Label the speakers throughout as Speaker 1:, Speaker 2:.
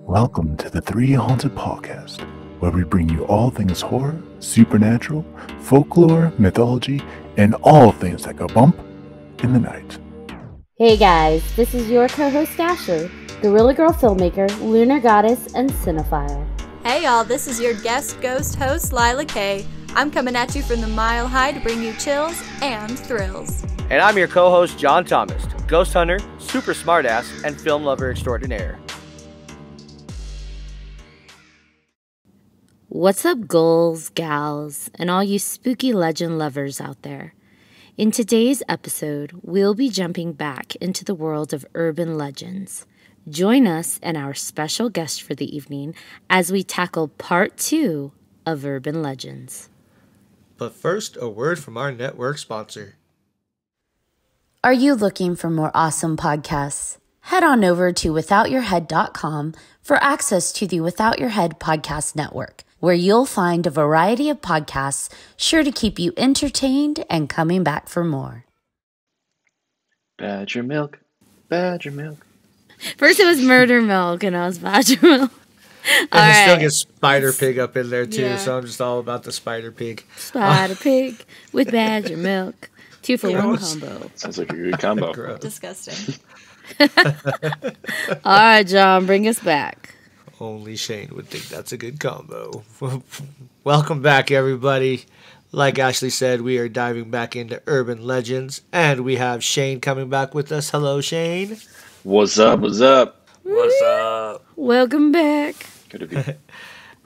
Speaker 1: Welcome to the 3Haunted podcast, where we bring you all things horror, supernatural, folklore, mythology, and all things that go bump in the night.
Speaker 2: Hey guys, this is your co-host Ashley, Gorilla Girl filmmaker, lunar goddess, and cinephile.
Speaker 3: Hey y'all, this is your guest ghost host Lila K. I'm coming at you from the Mile High to bring you chills and thrills.
Speaker 4: And I'm your co-host John Thomas, ghost hunter, super smartass, and film lover extraordinaire.
Speaker 2: What's up, ghouls, gals, and all you spooky legend lovers out there? In today's episode, we'll be jumping back into the world of urban legends. Join us and our special guest for the evening as we tackle part 2 of Urban Legends.
Speaker 5: But first, a word from our network sponsor.
Speaker 6: Are you looking for more awesome podcasts? Head on over to withoutyourhead.com for access to the Without Your Head podcast network, where you'll find a variety of podcasts sure to keep you entertained and coming back for more.
Speaker 7: Badger milk, badger milk.
Speaker 2: First it was murder milk, and now it's badger milk.
Speaker 5: And it still gets Spider Pig up in there too, so I'm just all about the Spider Pig.
Speaker 2: Spider Pig with badger milk. 2 for 1 combo.
Speaker 7: Sounds like a good combo.
Speaker 3: Disgusting.
Speaker 2: All right, John, bring us back.
Speaker 5: Only Shane would think that's a good combo. Welcome back, everybody. Like Ashley said, we are diving back into urban legends, and we have Shane coming back with us. Hello, Shane.
Speaker 7: What's up? What's up?
Speaker 4: What's up?
Speaker 2: Welcome back.
Speaker 7: Good to be.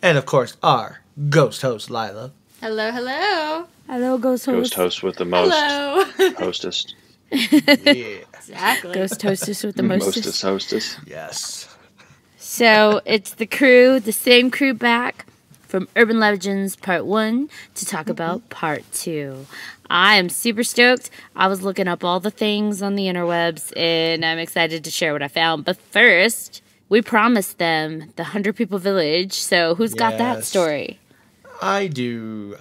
Speaker 5: And of course, our ghost host, Lila.
Speaker 3: Hello, hello.
Speaker 2: Hello, ghost host.
Speaker 7: Ghost host with the most.
Speaker 3: Hello.
Speaker 7: Hostess.
Speaker 5: Yeah.
Speaker 3: Exactly.
Speaker 2: Ghost hostess with the mostest.
Speaker 7: Hostess.
Speaker 5: Yes.
Speaker 2: So it's the same crew back from Urban Legends Part 1 to talk about Part 2. I am super stoked. I was looking up all the things on the interwebs, and I'm excited to share what I found. But first, we promised them the 100 People Village, so who's got that story?
Speaker 5: I do.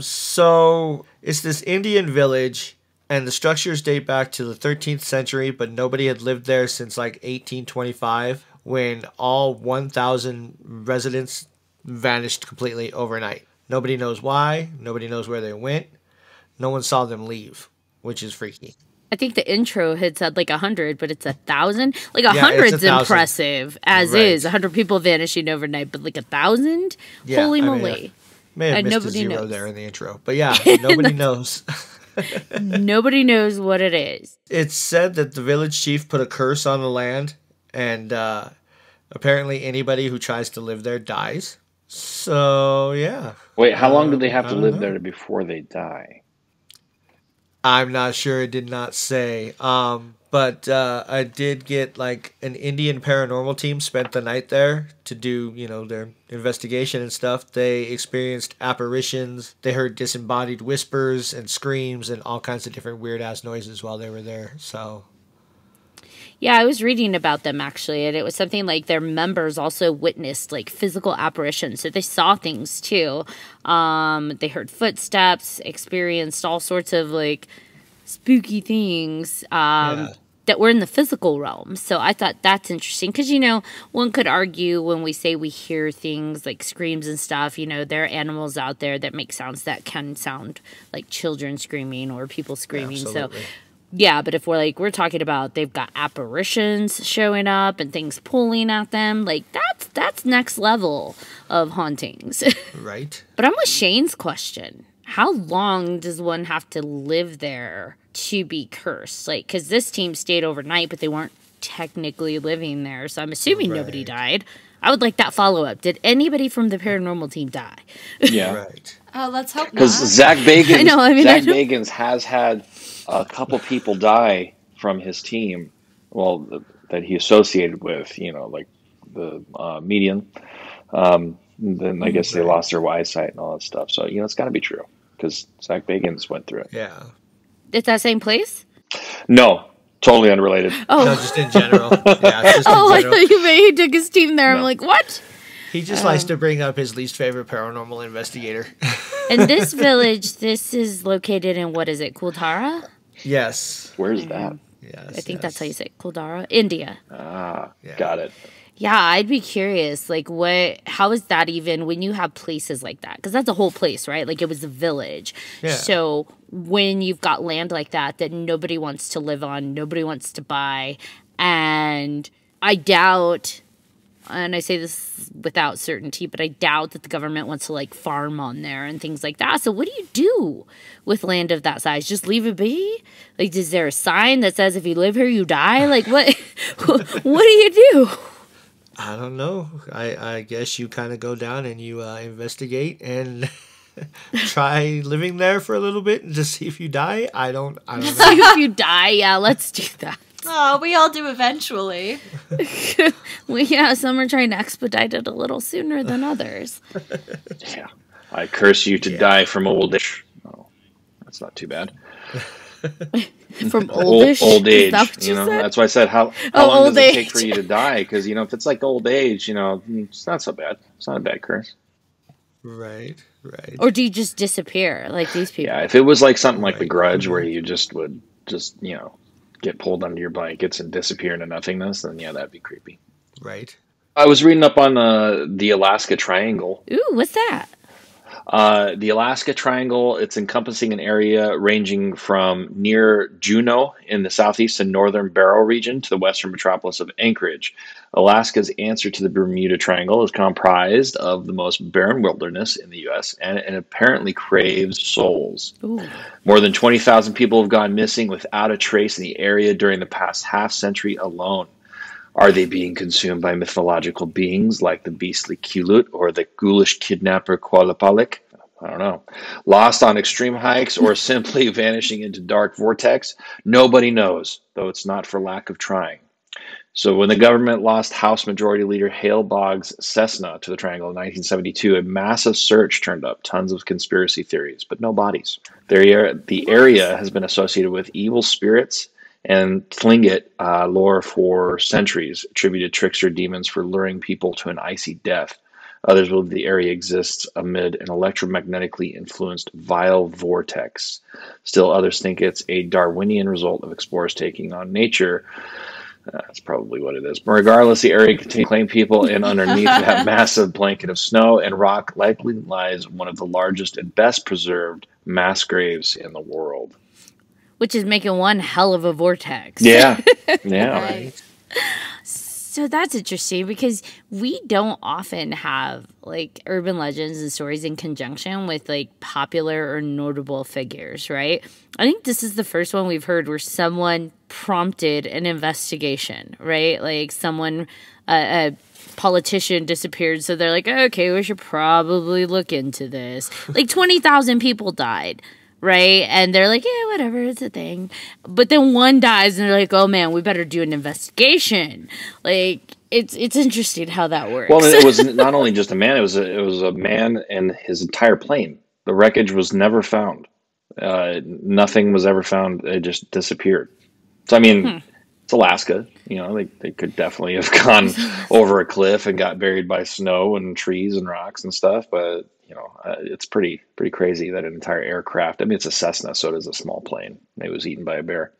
Speaker 5: So it's this Indian village, and the structures date back to the 13th century, but nobody had lived there since like 1825, when all 1,000 residents vanished completely overnight. Nobody knows why. Nobody knows where they went. No one saw them leave, which is freaky.
Speaker 2: I think the intro had said like 100, but it's 1,000. Like 100's impressive, as
Speaker 5: right.
Speaker 2: is 100 people vanishing overnight, but like 1,000?
Speaker 5: Yeah,
Speaker 2: Holy moly.
Speaker 5: May have missed a zero there in the intro, but yeah, nobody knows.
Speaker 2: Nobody knows what it is.
Speaker 5: It's said that the village chief put a curse on the land, and apparently anybody who tries to live there dies. So, yeah.
Speaker 7: Wait, how long do they have to live there before they die?
Speaker 5: I'm not sure. It did not say. But I did get like an Indian paranormal team spent the night there to do, their investigation and stuff. They experienced apparitions. They heard disembodied whispers and screams and all kinds of different weird ass noises while they were there. So.
Speaker 2: Yeah, I was reading about them actually, and it was something like their members also witnessed like physical apparitions. So they saw things too. They heard footsteps, experienced all sorts of like spooky things that were in the physical realm. So I thought that's interesting because, one could argue when we say we hear things like screams and stuff, there are animals out there that make sounds that can sound like children screaming or people screaming.
Speaker 5: Absolutely.
Speaker 2: So yeah, but if we're talking about they've got apparitions showing up and things pulling at them, like that's next level of hauntings.
Speaker 5: Right.
Speaker 2: But I'm with Shane's question. How long does one have to live there to be cursed? Like, because this team stayed overnight, but they weren't technically living there, so I'm assuming nobody died. I would like that follow-up. Did anybody from the paranormal team die?
Speaker 7: Yeah.
Speaker 5: Right.
Speaker 3: Oh, let's hope not.
Speaker 7: Because Zach Bagans,
Speaker 2: Zach
Speaker 7: Bagans has had a couple people die from his team, that he associated with, like the medium. Then I guess they lost their eyesight and all that stuff. So, it's got to be true because Zach Bagans went through it.
Speaker 5: Yeah.
Speaker 2: It's that same place?
Speaker 7: No, totally unrelated.
Speaker 2: Oh,
Speaker 5: No, just in general. Yeah, just in
Speaker 2: I
Speaker 5: general.
Speaker 2: thought he took his team there. I'm like, what?
Speaker 5: He just likes to bring up his least favorite paranormal investigator.
Speaker 2: And this village, this is located in, what is it, Kultara?
Speaker 5: Yes.
Speaker 7: Where's that?
Speaker 5: Yes,
Speaker 2: I think that's how you say it. Kuldara, India.
Speaker 7: Ah,
Speaker 5: Yeah.
Speaker 7: got it.
Speaker 2: Yeah, I'd be curious, like, how is that even when you have places like that? Because that's a whole place, right? Like, it was a village.
Speaker 5: Yeah.
Speaker 2: So when you've got land like that nobody wants to live on, nobody wants to buy, and I doubt, and I say this without certainty, but I doubt that the government wants to, like, farm on there and things like that. So what do you do with land of that size? Just leave it be? Like, is there a sign that says if you live here, you die? Like, what, what do you do?
Speaker 5: I don't know. I guess you kind of go down and you investigate and try living there for a little bit and just see if you die. I don't know.
Speaker 2: See if you die, yeah, let's do that.
Speaker 3: Oh, we all do eventually.
Speaker 2: Some are trying to expedite it a little sooner than others.
Speaker 7: Yeah. I curse you to die from old age. Oh, that's not too bad.
Speaker 2: From oldish?
Speaker 7: Old age.
Speaker 2: Is that what you
Speaker 7: know,
Speaker 2: said?
Speaker 7: that's why I said how
Speaker 2: Oh,
Speaker 7: long
Speaker 2: old
Speaker 7: does it take
Speaker 2: age.
Speaker 7: for you to die? Because if it's like old age, it's not so bad. It's not a bad curse.
Speaker 5: Right.
Speaker 2: Or do you just disappear like these people?
Speaker 7: Yeah, if it was like something like The Grudge, where you just would get pulled under your blankets and disappear into nothingness, then yeah, that'd be creepy.
Speaker 5: Right.
Speaker 7: I was reading up on the Alaska Triangle.
Speaker 2: Ooh, what's that?
Speaker 7: The Alaska Triangle, it's encompassing an area ranging from near Juneau in the southeast and northern Barrow region to the western metropolis of Anchorage. Alaska's answer to the Bermuda Triangle is comprised of the most barren wilderness in the U.S. and apparently craves souls.
Speaker 2: Ooh.
Speaker 7: More than 20,000 people have gone missing without a trace in the area during the past half century alone. Are they being consumed by mythological beings like the beastly Kulut or the ghoulish kidnapper Kualapalik? I don't know. Lost on extreme hikes or simply vanishing into dark vortex? Nobody knows, though it's not for lack of trying. So when the government lost House Majority Leader Hale Boggs' Cessna to the Triangle in 1972, a massive search turned up tons of conspiracy theories, but no bodies. The area has been associated with evil spirits and Tlingit lore for centuries, attributed trickster demons for luring people to an icy death. Others believe the area exists amid an electromagnetically influenced vile vortex. Still others think it's a Darwinian result of explorers taking on nature. That's probably what it is. But regardless, the area continues to claim people, and underneath that massive blanket of snow and rock likely lies one of the largest and best preserved mass graves in the world.
Speaker 2: Which is making one hell of a vortex.
Speaker 7: Yeah. Yeah.
Speaker 3: Right.
Speaker 2: So that's interesting because we don't often have like urban legends and stories in conjunction with like popular or notable figures, right? I think this is the first one we've heard where someone prompted an investigation, right? Like someone, a politician disappeared, so they're like, okay, we should probably look into this. Like 20,000 people died. Right? And they're like, yeah, whatever, it's a thing. But then one dies and they're like, oh man, we better do an investigation. Like, it's interesting how that works.
Speaker 7: Well, it was not only just a man, it was a man and his entire plane. The wreckage was never found. Nothing was ever found. It just disappeared. So, I mean, it's Alaska. They could definitely have gone over a cliff and got buried by snow and trees and rocks and stuff. But, it's pretty crazy that an entire aircraft, I mean, it's a Cessna, so it is a small plane. It was eaten by a bear.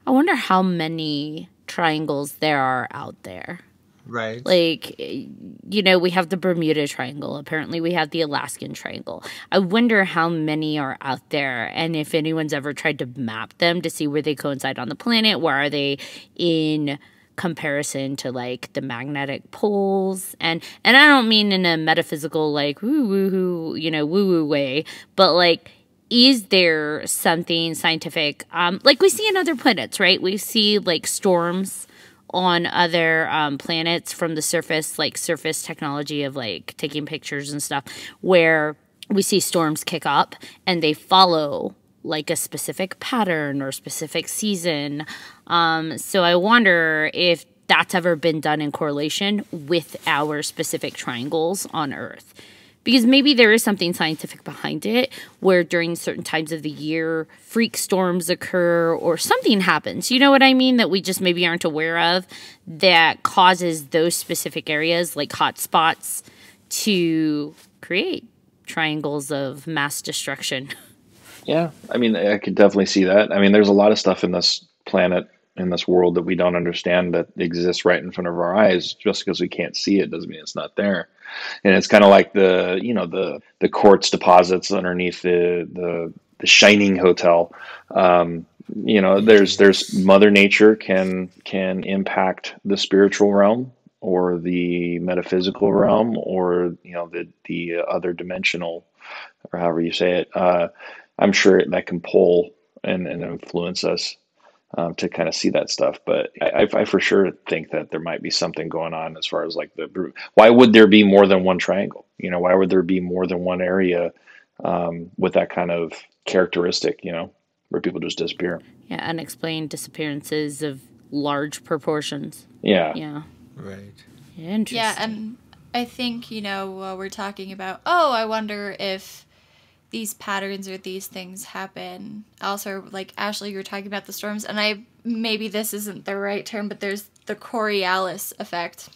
Speaker 2: I wonder how many triangles there are out there.
Speaker 5: Right.
Speaker 2: Like, we have the Bermuda Triangle. Apparently, we have the Alaskan Triangle. I wonder how many are out there and if anyone's ever tried to map them to see where they coincide on the planet. Where are they in comparison to, like, the magnetic poles? And I don't mean in a metaphysical, like, woo-woo way, but, like, is there something scientific? Like we see in other planets, right? We see, like, storms on other planets from the surface, like surface technology of like taking pictures and stuff, where we see storms kick up and they follow like a specific pattern or specific season. So I wonder if that's ever been done in correlation with our specific triangles on Earth. Because maybe there is something scientific behind it where during certain times of the year, freak storms occur or something happens. You know what I mean? That we just maybe aren't aware of that causes those specific areas, like hot spots, to create triangles of mass destruction.
Speaker 7: Yeah, I mean, I could definitely see that. I mean, there's a lot of stuff in this planet in this world that we don't understand that exists right in front of our eyes. Just because we can't see it doesn't mean it's not there. And it's kind of like the quartz deposits underneath the Shining Hotel. There's Mother Nature can impact the spiritual realm or the metaphysical realm, or the other dimensional, or however you say it. I'm sure that can pull and influence us to kind of see that stuff. But I for sure think that there might be something going on as far as like why would there be more than one triangle? Why would there be more than one area with that kind of characteristic, where people just disappear?
Speaker 2: Yeah, unexplained disappearances of large proportions.
Speaker 7: Yeah.
Speaker 2: Yeah.
Speaker 5: Right.
Speaker 2: Interesting.
Speaker 3: Yeah, and I think, we're talking about, I wonder if these patterns or these things happen. Also, like Ashley, you were talking about the storms, and maybe this isn't the right term, but there's the Coriolis effect.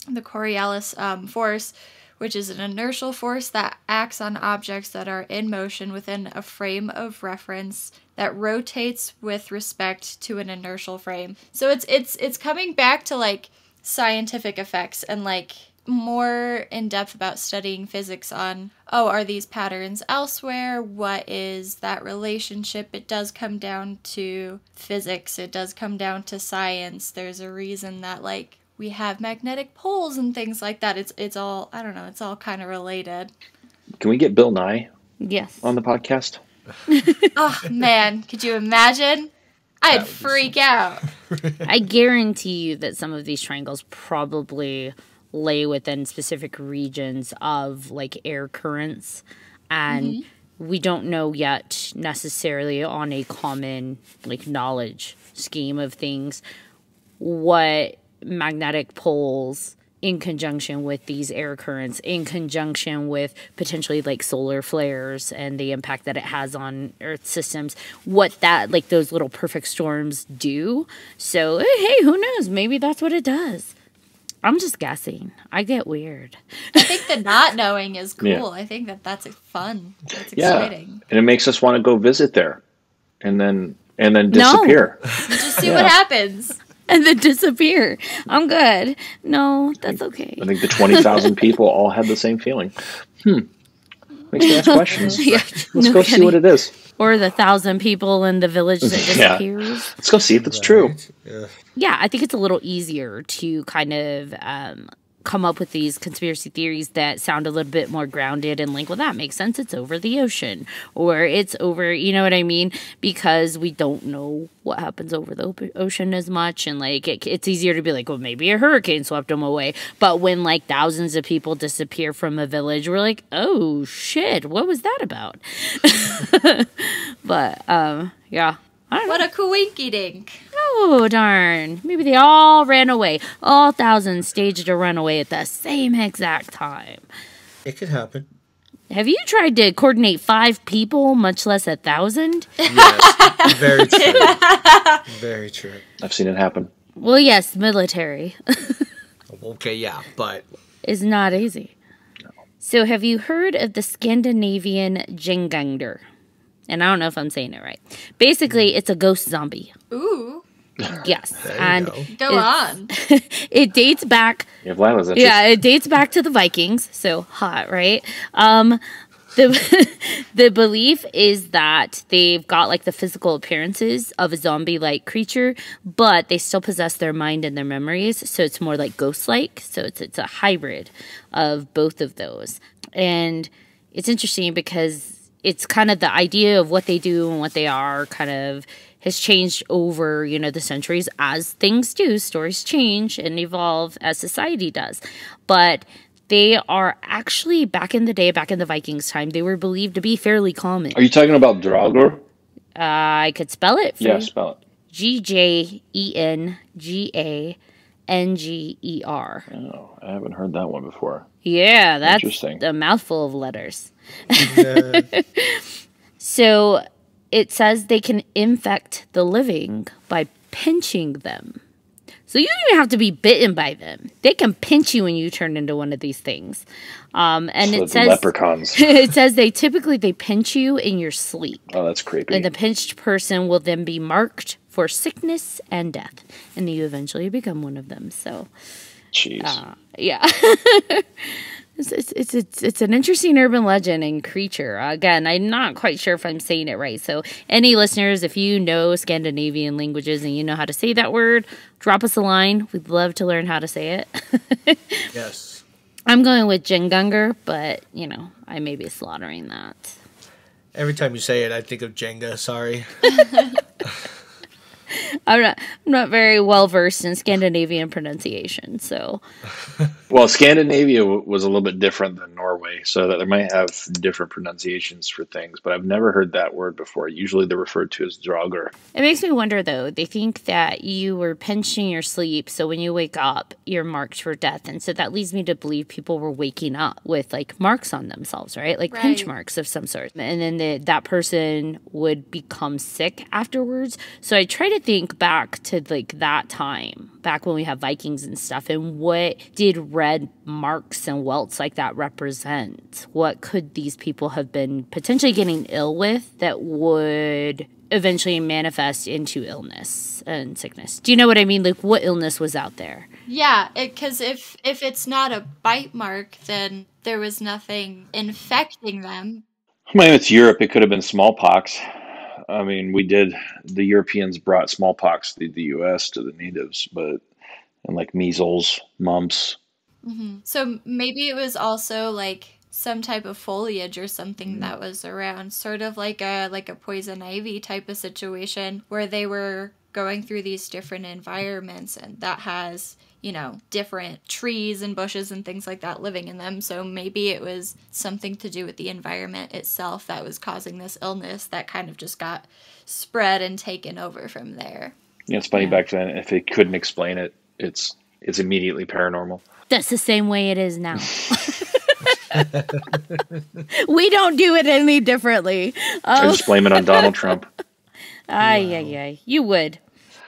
Speaker 3: The Coriolis force, which is an inertial force that acts on objects that are in motion within a frame of reference that rotates with respect to an inertial frame. So it's coming back to like scientific effects and like more in depth about studying physics on, are these patterns elsewhere? What is that relationship? It does come down to physics. It does come down to science. There's a reason that like we have magnetic poles and things like that. It's all, I don't know, it's all kind of related.
Speaker 7: Can we get Bill Nye
Speaker 2: Yes.
Speaker 7: on the podcast?
Speaker 3: Oh man, could you imagine? I'd freak out.
Speaker 2: I guarantee you that some of these triangles probably lay within specific regions of like air currents, and we don't know yet necessarily on a common like knowledge scheme of things what magnetic poles in conjunction with these air currents, in conjunction with potentially like solar flares and the impact that it has on Earth systems, what that like those little perfect storms do. So hey, who knows? Maybe that's what it does. I'm just guessing. I get weird.
Speaker 3: I think the not knowing is cool.
Speaker 7: Yeah.
Speaker 3: I think that's fun. That's exciting.
Speaker 7: And it makes us want to go visit there, and then disappear.
Speaker 3: Just see what happens.
Speaker 2: And then disappear. I'm good. No, that's okay.
Speaker 7: I think the 20,000 people all had the same feeling. Makes me ask questions.
Speaker 2: Yeah,
Speaker 7: Let's go see what it is.
Speaker 2: Or the 1,000 people in the village that disappears.
Speaker 7: Let's go see if it's true.
Speaker 2: Yeah, I think it's a little easier to kind of come up with these conspiracy theories that sound a little bit more grounded and like, well, that makes sense. It's over the ocean, or it's over, you know what I mean? Because we don't know what happens over the ocean as much. And like, it's easier to be like, well, maybe a hurricane swept them away. But when like thousands of people disappear from a village, we're like, oh shit, what was that about? But, yeah. I don't know.
Speaker 3: What a coinky dink.
Speaker 2: Oh, darn. Maybe they all ran away. All thousands staged a runaway at the same exact time.
Speaker 5: It could happen.
Speaker 2: Have you tried to coordinate 5 people, much less 1,000?
Speaker 5: Yes. Very true. Very true.
Speaker 7: I've seen it happen.
Speaker 2: Well, yes, military
Speaker 5: Okay, yeah, but
Speaker 2: is not easy. No. So have you heard of the Scandinavian Jenganger? And I don't know if I'm saying it right. Basically, it's a ghost zombie.
Speaker 3: Ooh.
Speaker 2: Yes. And
Speaker 3: go on.
Speaker 2: It dates back.
Speaker 7: Yeah,
Speaker 2: it dates back to the Vikings. So hot, right? The belief is that they've got like the physical appearances of a zombie-like creature, but they still possess their mind and their memories. So it's more like ghost-like. So it's a hybrid of both of those. And it's interesting because it's kind of the idea of what they do and what they are kind of has changed over, the centuries, as things do. Stories change and evolve as society does. But they are actually, back in the day, back in the Vikings time, they were believed to be fairly common.
Speaker 7: Are you talking about Draugr?
Speaker 2: I could spell it for you.
Speaker 7: Spell it.
Speaker 2: Gjenganger.
Speaker 7: Oh, I haven't heard that one before.
Speaker 2: Yeah, that's
Speaker 7: interesting.
Speaker 2: A mouthful of letters. So it says they can infect the living by pinching them. So you don't even have to be bitten by them. They can pinch you when you turn into one of these things. And
Speaker 7: so
Speaker 2: it says
Speaker 7: leprechauns.
Speaker 2: It says they pinch you in your sleep.
Speaker 7: Oh, that's creepy.
Speaker 2: And the pinched person will then be marked for sickness and death, and you eventually become one of them. So,
Speaker 7: Jeez.
Speaker 2: yeah. It's an interesting urban legend and creature. Again, I'm not quite sure if I'm saying it right. So any listeners, if you know Scandinavian languages and you know how to say that word, drop us a line. We'd love to learn how to say it.
Speaker 5: Yes.
Speaker 2: I'm going with Jengunger, but, I may be slaughtering that.
Speaker 5: Every time you say it, I think of Jenga. Sorry.
Speaker 2: I'm not very well versed in Scandinavian pronunciation, so.
Speaker 7: Well, Scandinavia was a little bit different than Norway, so that they might have different pronunciations for things, but I've never heard that word before. Usually they're referred to as draugr.
Speaker 2: It makes me wonder, though. They think that you were pinching your sleep, so when you wake up, you're marked for death. And so that leads me to believe people were waking up with, marks on themselves, right? Like pinch marks of some sort. And then that person would become sick afterwards. So I try to think back to, that time, back when we have Vikings and stuff, and what did red marks and welts like that represent? What could these people have been potentially getting ill with that would eventually manifest into illness and sickness? Do you know what I mean? What illness was out there?
Speaker 3: Yeah, because if it's not a bite mark, then there was nothing infecting them.
Speaker 7: I mean, it's Europe. It could have been smallpox. I mean, the Europeans brought smallpox to the U.S. to the natives, and measles, mumps.
Speaker 3: Mm-hmm. So maybe it was also some type of foliage or something that was around, sort of like a poison ivy type of situation where they were going through these different environments, and that has, different trees and bushes and things like that living in them. So maybe it was something to do with the environment itself that was causing this illness that kind of just got spread and taken over from there.
Speaker 7: Yeah, it's funny back then, if they couldn't explain it, it's immediately paranormal.
Speaker 2: That's the same way it is now. We don't do it any differently.
Speaker 7: I just blame it on Donald Trump.
Speaker 2: Ay. You would.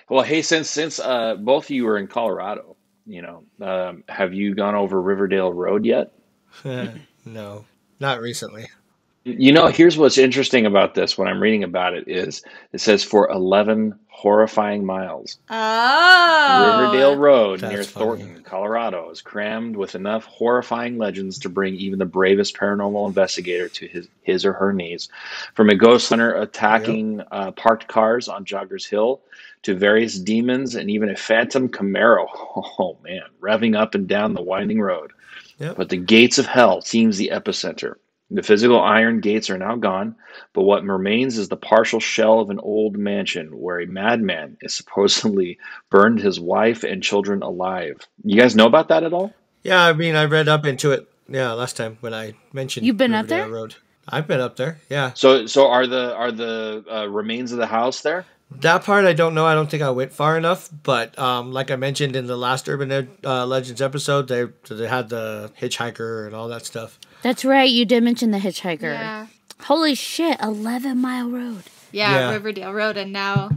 Speaker 7: Well, hey, since both of you are in Colorado, have you gone over Riverdale Road yet?
Speaker 5: No, not recently.
Speaker 7: Here's what's interesting about this when I'm reading about it is it says for 11 horrifying miles.
Speaker 3: Oh!
Speaker 7: Riverdale Road near
Speaker 5: funny.
Speaker 7: Thornton, Colorado is crammed with enough horrifying legends to bring even the bravest paranormal investigator to his or her knees. From a ghost hunter attacking parked cars on Joggers Hill to various demons and even a phantom Camaro, revving up and down the winding road.
Speaker 5: Yep.
Speaker 7: But the gates of hell seems the epicenter. The physical iron gates are now gone, but what remains is the partial shell of an old mansion where a madman is supposedly burned his wife and children alive. You guys know about that at all?
Speaker 5: Yeah, I mean, I read up into it. Yeah, last time when I mentioned
Speaker 2: You've been
Speaker 5: Riverdale
Speaker 2: up there?
Speaker 5: Road. I've been up there. Yeah.
Speaker 7: So are the remains of the house there?
Speaker 5: That part I don't know. I don't think I went far enough. But like I mentioned in the last Urban Legends episode, they had the hitchhiker and all that stuff.
Speaker 2: That's right. You did mention the hitchhiker.
Speaker 3: Yeah.
Speaker 2: Holy shit, 11-mile road.
Speaker 3: Yeah, Riverdale Road, and now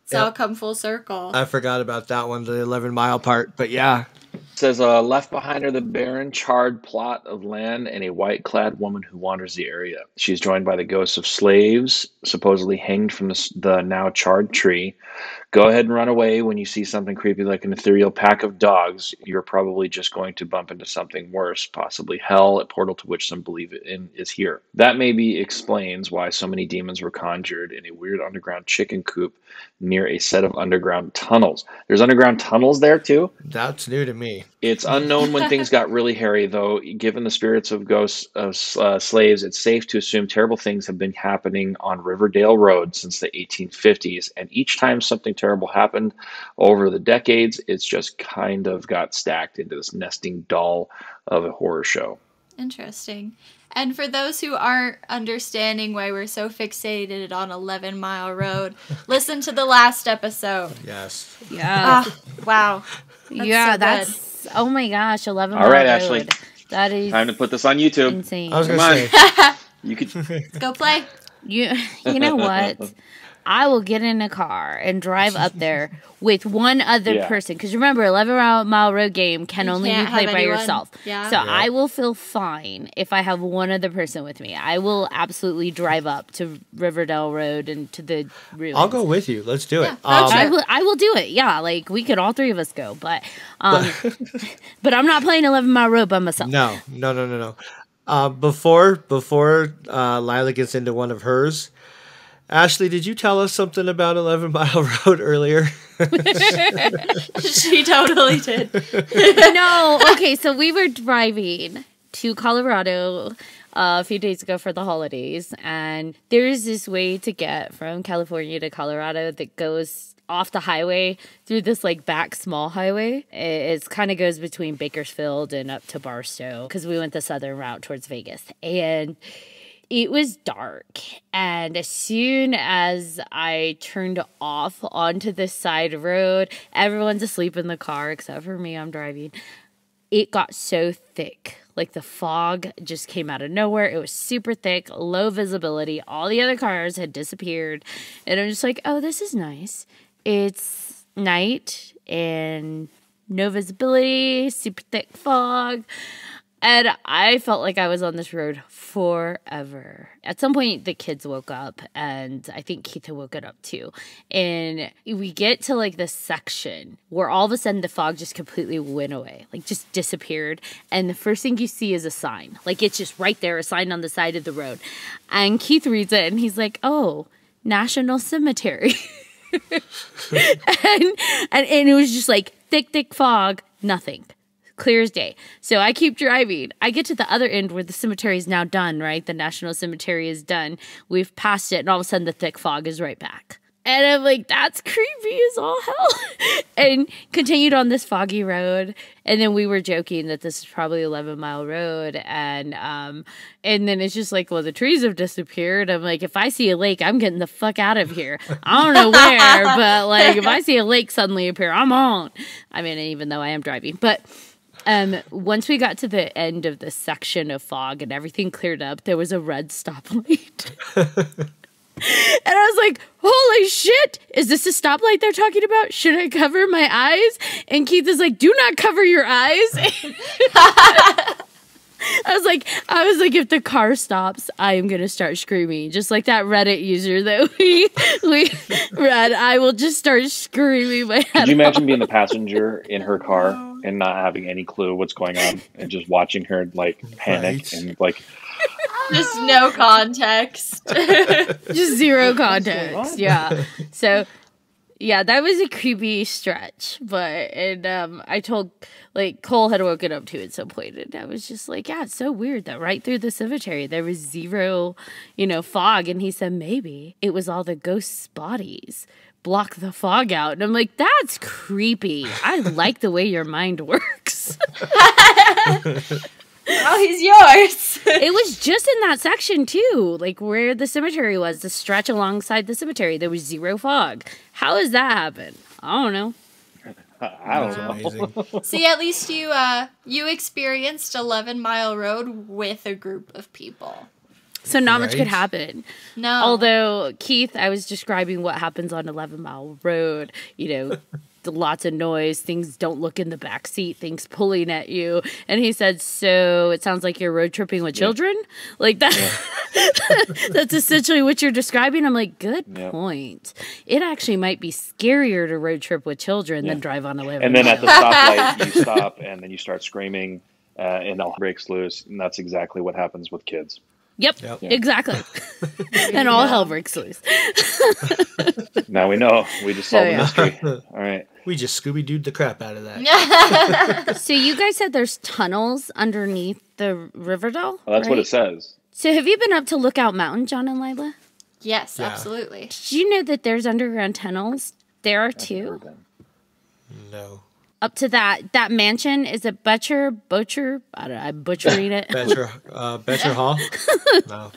Speaker 3: it's all come full circle.
Speaker 5: I forgot about that one, the 11-mile part. But yeah.
Speaker 7: It says, left behind are the barren, charred plot of land and a white-clad woman who wanders the area. She's joined by the ghosts of slaves, supposedly hanged from the now charred tree. Go ahead and run away when you see something creepy like an ethereal pack of dogs. You're probably just going to bump into something worse, possibly hell, a portal to which some believe in is here. That maybe explains why so many demons were conjured in a weird underground chicken coop near a set of underground tunnels. There's underground tunnels there too?
Speaker 5: That's new to me.
Speaker 7: It's unknown when things got really hairy, though. Given the spirits of ghosts of slaves, it's safe to assume terrible things have been happening on Riverdale Road since the 1850s. And each time something terrible happened over the decades, it's just kind of got stacked into this nesting doll of a horror show.
Speaker 3: Interesting. And for those who aren't understanding why we're so fixated on 11-mile road, listen to the last episode.
Speaker 5: Yes.
Speaker 2: Yeah.
Speaker 3: Wow.
Speaker 2: That's oh my gosh, 11
Speaker 7: All right,
Speaker 2: road.
Speaker 7: Ashley.
Speaker 2: That is
Speaker 7: Time to put this on YouTube.
Speaker 2: insane.
Speaker 5: I was
Speaker 7: Come
Speaker 5: going
Speaker 7: on.
Speaker 5: to say.
Speaker 7: You could.
Speaker 3: Go play.
Speaker 2: You know what? I will get in a car and drive up there with one other person. Because remember, 11-mile road game can only be played by yourself.
Speaker 3: Yeah.
Speaker 2: So I will feel fine if I have one other person with me. I will absolutely drive up to Riverdale Road and to the ruins.
Speaker 5: I'll go with you. Let's do it.
Speaker 2: I will do it. Yeah, like we could all three of us go, but but I'm not playing 11-mile road by myself.
Speaker 5: No. Before Lila gets into one of hers, Ashley, did you tell us something about 11-mile road earlier?
Speaker 3: She totally did.
Speaker 2: No, okay, so we were driving to Colorado a few days ago for the holidays, and there's this way to get from California to Colorado that goes off the highway through this like back small highway. It kind of goes between Bakersfield and up to Barstow because we went the southern route towards Vegas, and it was dark. And as soon as I turned off onto this side road, everyone's asleep in the car except for me. I'm driving. It got so thick. Like the fog just came out of nowhere. It was super thick, low visibility. All the other cars had disappeared. And I'm just like, oh, this is nice. It's night and no visibility, super thick fog. And I felt like I was on this road forever. At some point, the kids woke up, and I think Keith had woken up too. And we get to like this section where all of a sudden the fog just completely went away, like just disappeared. And the first thing you see is a sign. Like it's just right there, a sign on the side of the road. And Keith reads it, and he's like, oh, National Cemetery. and it was just like thick fog, nothing. Clear as day. So I keep driving. I get to the other end where the cemetery is now done, right? The National Cemetery is done. We've passed it, and all of a sudden the thick fog is right back. And I'm like, that's creepy as all hell. And continued on this foggy road. And then we were joking that this is probably 11-mile road. And then it's just like, well, the trees have disappeared. I'm like, if I see a lake, I'm getting the fuck out of here. I don't know where, but like if I see a lake suddenly appear, I'm on. I mean, even though I am driving. But once we got to the end of this section of fog and everything cleared up, there was a red stoplight. And I was like, holy shit, is this a stoplight they're talking about? Should I cover my eyes? And Keith is like, do not cover your eyes. I was like, if the car stops, I am going to start screaming. Just like that Reddit user that we read. I will just start screaming my head
Speaker 7: Could you imagine
Speaker 2: off.
Speaker 7: being the passenger in her car and not having any clue what's going on and just watching her like panic and like...
Speaker 3: Just no context.
Speaker 2: Just zero context. Yeah. So, yeah, that was a creepy stretch. And I told, like, Cole had woken up too at some point, and I was just like, yeah, it's so weird that right through the cemetery there was zero, fog. And he said maybe it was all the ghosts' bodies block the fog out. And I'm like, that's creepy. I like the way your mind works.
Speaker 3: Oh, he's yours.
Speaker 2: It was just in that section, too. Like, where the cemetery was, the stretch alongside the cemetery, there was zero fog. How does that happen? I don't know.
Speaker 7: I don't know.
Speaker 3: See, at least you experienced 11-mile road with a group of people.
Speaker 2: So not much could happen.
Speaker 3: No.
Speaker 2: Although, Keith, I was describing what happens on 11-mile road, lots of noise, things don't look in the back seat, things pulling at you. And he said, so it sounds like you're road tripping with children? Like that. Yeah. That's essentially what you're describing. I'm like, good point. It actually might be scarier to road trip with children than drive on 11.
Speaker 7: And then at the stoplight, you stop and then you start screaming and all breaks loose. And that's exactly what happens with kids.
Speaker 2: Yep. Exactly. And all hell breaks loose.
Speaker 7: Now we know. We just solved the mystery. All right.
Speaker 5: We just Scooby-Dooed the crap out of that.
Speaker 2: So you guys said there's tunnels underneath the Riverdale?
Speaker 7: Well, that's what it says.
Speaker 2: So have you been up to Lookout Mountain, John and Lila?
Speaker 3: Yes, absolutely.
Speaker 2: Did you know that there's underground tunnels? There are too.
Speaker 5: No.
Speaker 2: Up to that mansion, is it Butcher? I'm butchering it.
Speaker 5: Betcher Hall? No.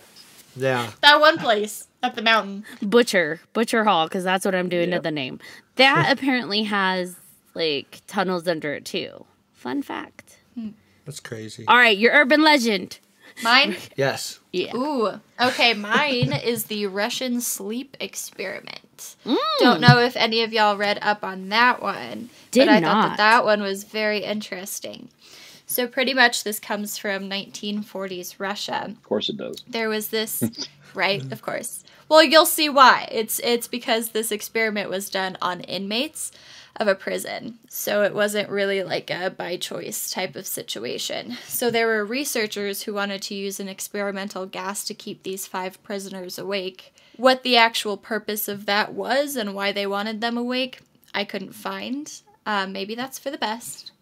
Speaker 5: Yeah.
Speaker 3: That one place up the mountain.
Speaker 2: Butcher Hall, because that's what I'm doing to the name. That apparently has, like, tunnels under it, too. Fun fact.
Speaker 5: That's crazy.
Speaker 2: All right, your urban legend.
Speaker 3: Mine?
Speaker 5: Yes.
Speaker 2: Yeah.
Speaker 3: Ooh. Okay, mine is the Russian sleep experiment. Don't know if any of y'all read up on that one.
Speaker 2: Did
Speaker 3: but I
Speaker 2: not.
Speaker 3: thought that one was very interesting. So pretty much this comes from 1940s Russia.
Speaker 7: Of course it does.
Speaker 3: There was this, right, of course. Well, you'll see why. It's because this experiment was done on inmates of a prison. So it wasn't really like a by choice type of situation. So there were researchers who wanted to use an experimental gas to keep these 5 prisoners awake. What the actual purpose of that was and why they wanted them awake, I couldn't find. Maybe that's for the best.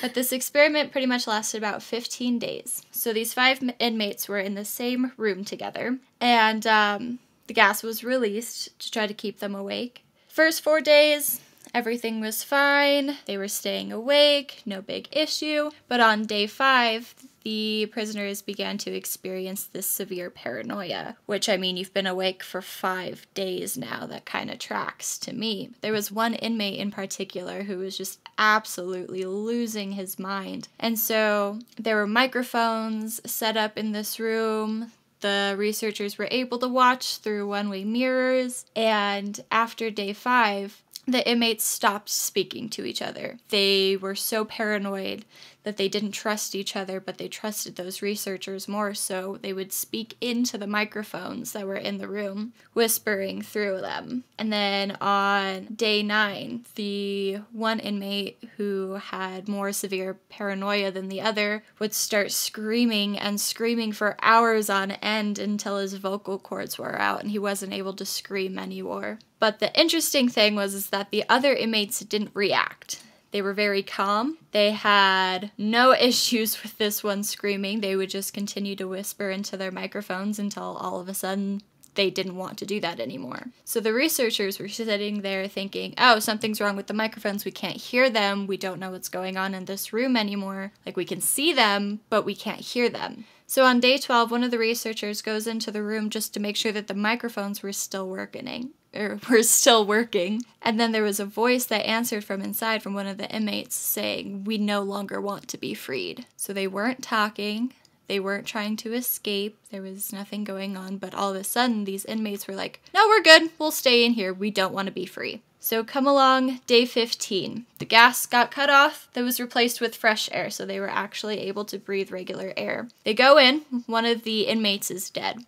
Speaker 3: But this experiment pretty much lasted about 15 days. So these 5 inmates were in the same room together, and the gas was released to try to keep them awake. First 4 days, everything was fine. They were staying awake, no big issue. But on day 5, the prisoners began to experience this severe paranoia, which, I mean, you've been awake for 5 days now. That kind of tracks to me. There was one inmate in particular who was just absolutely losing his mind. And so there were microphones set up in this room. The researchers were able to watch through one-way mirrors. And after day 5, the inmates stopped speaking to each other. They were so paranoid that they didn't trust each other, but they trusted those researchers more, so they would speak into the microphones that were in the room, whispering through them. And then on day 9, the one inmate who had more severe paranoia than the other would start screaming and screaming for hours on end until his vocal cords wore out and he wasn't able to scream anymore. But the interesting thing was that the other inmates didn't react. They were very calm. They had no issues with this one screaming. They would just continue to whisper into their microphones until all of a sudden they didn't want to do that anymore. So the researchers were sitting there thinking, oh, something's wrong with the microphones. We can't hear them. We don't know what's going on in this room anymore. Like, we can see them, but we can't hear them. So on day 12, one of the researchers goes into the room just to make sure that the microphones were still working. And then there was a voice that answered from inside from one of the inmates saying, we no longer want to be freed. So they weren't talking. They weren't trying to escape. There was nothing going on. But all of a sudden, these inmates were like, no, we're good. We'll stay in here. We don't want to be free. So come along day 15. The gas got cut off. That was replaced with fresh air. So they were actually able to breathe regular air. They go in. One of the inmates is dead.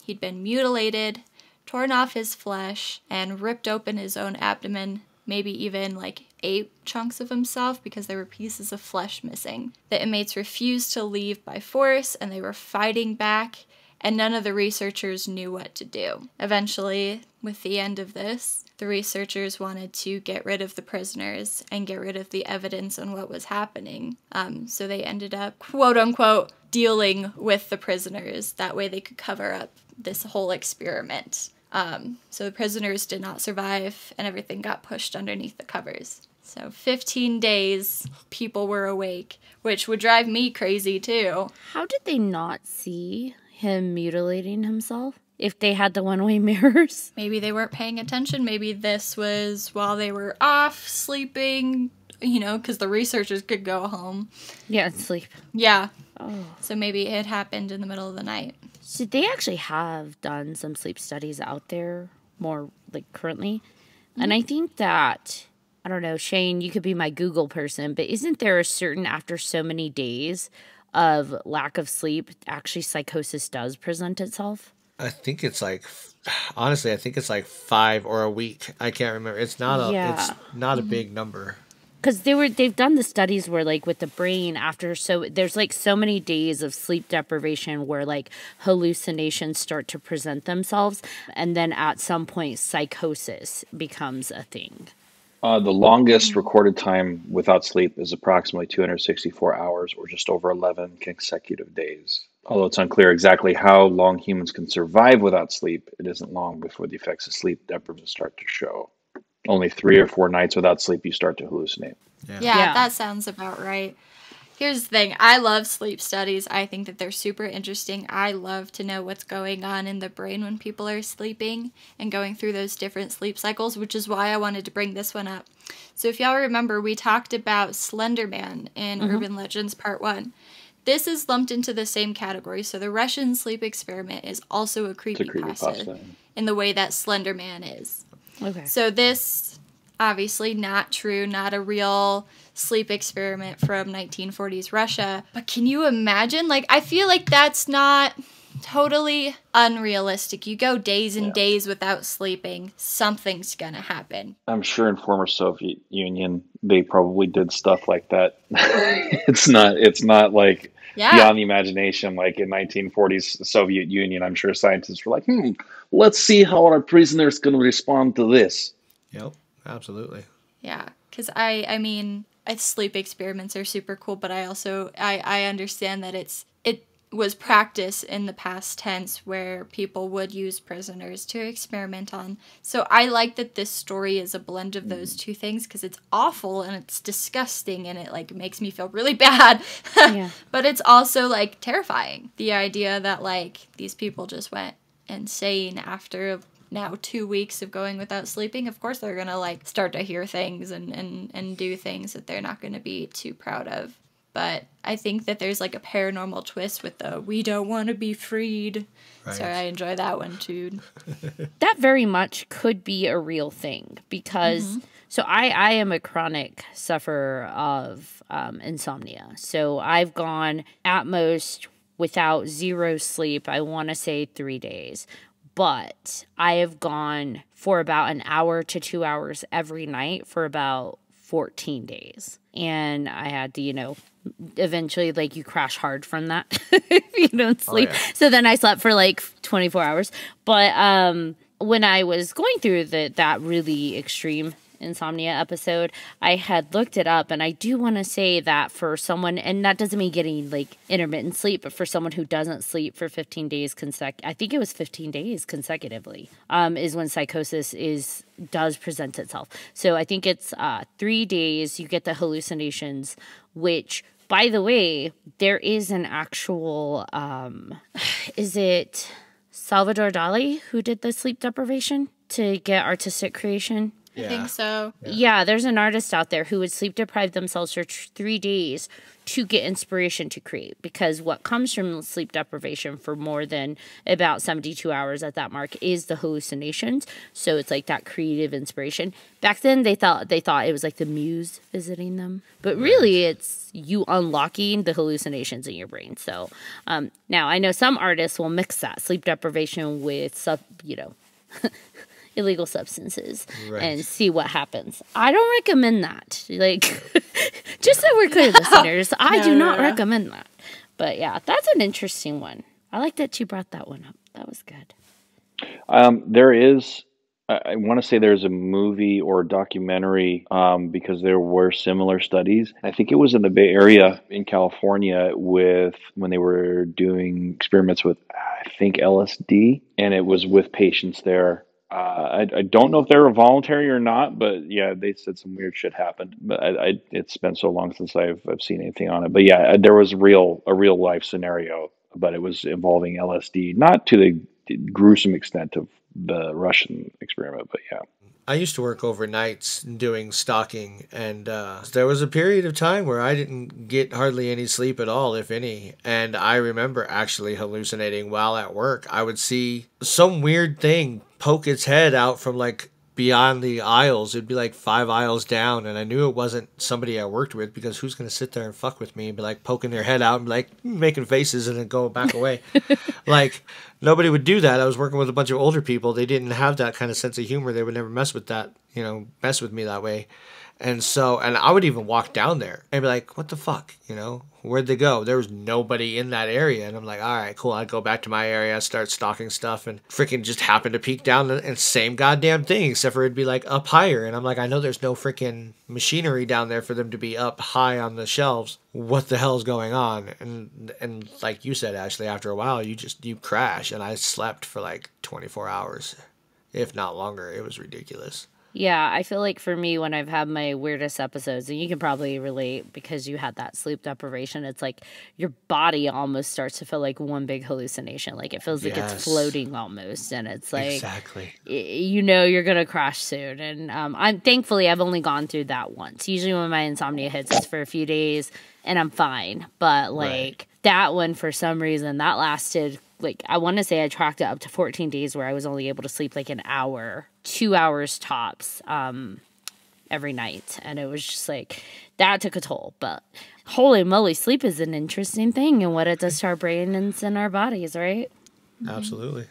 Speaker 3: He'd been mutilated, torn off his flesh, and ripped open his own abdomen, maybe even like 8 chunks of himself because there were pieces of flesh missing. The inmates refused to leave by force, and they were fighting back, and none of the researchers knew what to do. Eventually, with the end of this, the researchers wanted to get rid of the prisoners and get rid of the evidence on what was happening. So they ended up, quote-unquote, dealing with the prisoners. That way they could cover up this whole experiment. So the prisoners did not survive, and everything got pushed underneath the covers. So 15 days, people were awake, which would drive me crazy, too.
Speaker 2: How did they not see him mutilating himself if they had the one-way mirrors?
Speaker 3: Maybe they weren't paying attention. Maybe this was while they were off sleeping, because the researchers could go home.
Speaker 2: Yeah, and sleep.
Speaker 3: Yeah.
Speaker 2: Oh.
Speaker 3: So maybe it happened in the middle of the night.
Speaker 2: So they actually have done some sleep studies out there more like currently. Mm-hmm. And I think that, I don't know, Shane, you could be my Google person, but isn't there a certain, after so many days of lack of sleep, actually psychosis does present itself?
Speaker 5: I think it's like, honestly, I think it's like 5 or a week. I can't remember. It's not a big number.
Speaker 2: Because they've done the studies where, like, with the brain there's like so many days of sleep deprivation where like hallucinations start to present themselves, and then at some point psychosis becomes a thing.
Speaker 7: The longest recorded time without sleep is approximately 264 hours, or just over 11 consecutive days. Although it's unclear exactly how long humans can survive without sleep, it isn't long before the effects of sleep deprivation start to show. Only 3 or 4 nights without sleep, you start to hallucinate.
Speaker 3: Yeah, that sounds about right. Here's the thing. I love sleep studies. I think that they're super interesting. I love to know what's going on in the brain when people are sleeping and going through those different sleep cycles, which is why I wanted to bring this one up. So if y'all remember, we talked about Slender Man in Urban Legends Part 1. this is lumped into the same category. So the Russian sleep experiment is also a creepypasta in the way that Slender Man is.
Speaker 2: Okay.
Speaker 3: So this, obviously not true, not a real sleep experiment from 1940s Russia. But can you imagine? Like, I feel like that's not totally unrealistic. You go days and days without sleeping, something's gonna happen.
Speaker 7: I'm sure in former Soviet Union, they probably did stuff like that. It's not like beyond the imagination. Like in 1940s Soviet Union, I'm sure scientists were like, let's see how our prisoners going to respond to this.
Speaker 5: Yep, absolutely.
Speaker 3: Yeah, because I mean, sleep experiments are super cool, but I also, I understand that it was practice in the past tense where people would use prisoners to experiment on. So I like that this story is a blend of those two things, because it's awful and it's disgusting and it like makes me feel really bad. But it's also like terrifying. The idea that like these people just went insane after now 2 weeks of going without sleeping. Of course they're gonna like start to hear things and do things that they're not gonna be too proud of. But I think that there's like a paranormal twist with the "we don't want to be freed." Right. So I enjoy that one too.
Speaker 2: That very much could be a real thing, because so I am a chronic sufferer of insomnia. So I've gone at most without zero sleep, I want to say 3 days. But I have gone for about an hour to 2 hours every night for about 14 days. And I had to, eventually, like, you crash hard from that if you don't sleep. Oh, yeah. So then I slept for like 24 hours. But when I was going through that really extreme insomnia episode, I had looked it up, and I do want to say that for someone, and that doesn't mean getting like intermittent sleep, but for someone who doesn't sleep for 15 days I think it was 15 days consecutively, is when psychosis does present itself. So I think it's 3 days you get the hallucinations, which, by the way, there is an actual is it Salvador Dali who did the sleep deprivation to get artistic creation?
Speaker 3: I think so.
Speaker 2: Yeah, there's an artist out there who would sleep deprive themselves for 3 days to get inspiration to create. Because what comes from sleep deprivation for more than about 72 hours at that mark is the hallucinations. So it's like that creative inspiration. Back then, they thought it was like the muse visiting them. But really, it's you unlocking the hallucinations in your brain. So now, I know some artists will mix that sleep deprivation with illegal substances and see what happens. I don't recommend that. Like, just so we're clear, listeners, I do not recommend that. But yeah, that's an interesting one. I like that you brought that one up. That was good.
Speaker 7: There is, I want to say there's a movie or documentary because there were similar studies. I think it was in the Bay Area in California when they were doing experiments with, I think, LSD, and it was with patients there. I don't know if they were voluntary or not, but yeah, they said some weird shit happened. But it's been so long since I've seen anything on it. But yeah, there was a real life scenario, but it was involving LSD, not to the gruesome extent of the Russian experiment, but yeah.
Speaker 5: I used to work overnights doing stalking, and there was a period of time where I didn't get hardly any sleep at all, if any. And I remember actually hallucinating while at work. I would see some weird thing poke its head out from like beyond the aisles. It'd be like 5 aisles down, and I knew it wasn't somebody I worked with, because who's going to sit there and fuck with me and be like poking their head out and be like making faces and then go back away. Like, nobody would do that. I was working with a bunch of older people. They didn't have that kind of sense of humor. They would never mess with me that way. And I would even walk down there and be like, what the fuck? Where'd they go? There was nobody in that area. And I'm like, all right, cool. I'd go back to my area, start stalking stuff, and freaking just happen to peek down and same goddamn thing, except for it'd be like up higher. And I'm like, I know there's no freaking machinery down there for them to be up high on the shelves. What the hell's going on? And like you said, Ashley, after a while, you crash. And I slept for like 24 hours, if not longer. It was ridiculous.
Speaker 2: Yeah, I feel like for me, when I've had my weirdest episodes, and you can probably relate because you had that sleep deprivation, it's like your body almost starts to feel like one big hallucination. Like it feels like it's floating almost, and it's like
Speaker 5: exactly,
Speaker 2: you're gonna crash soon. And I've only gone through that once. Usually when my insomnia hits, it's for a few days, and I'm fine. But like that one, for some reason, that lasted, like, I want to say I tracked it up to 14 days where I was only able to sleep like an hour, 2 hours tops, every night. And it was just like, that took a toll. But holy moly, sleep is an interesting thing and what it does to our brains and our bodies, right?
Speaker 5: Absolutely.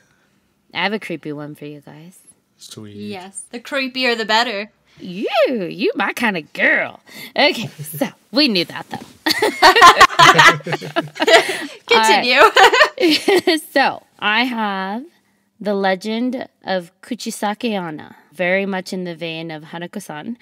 Speaker 2: I have a creepy one for you guys.
Speaker 5: Sweet.
Speaker 3: Yes, the creepier the better.
Speaker 2: You my kind of girl. Okay, so we knew that though.
Speaker 3: Continue.
Speaker 2: So I have the legend of Kuchisake-onna, very much in the vein of Hanako-san.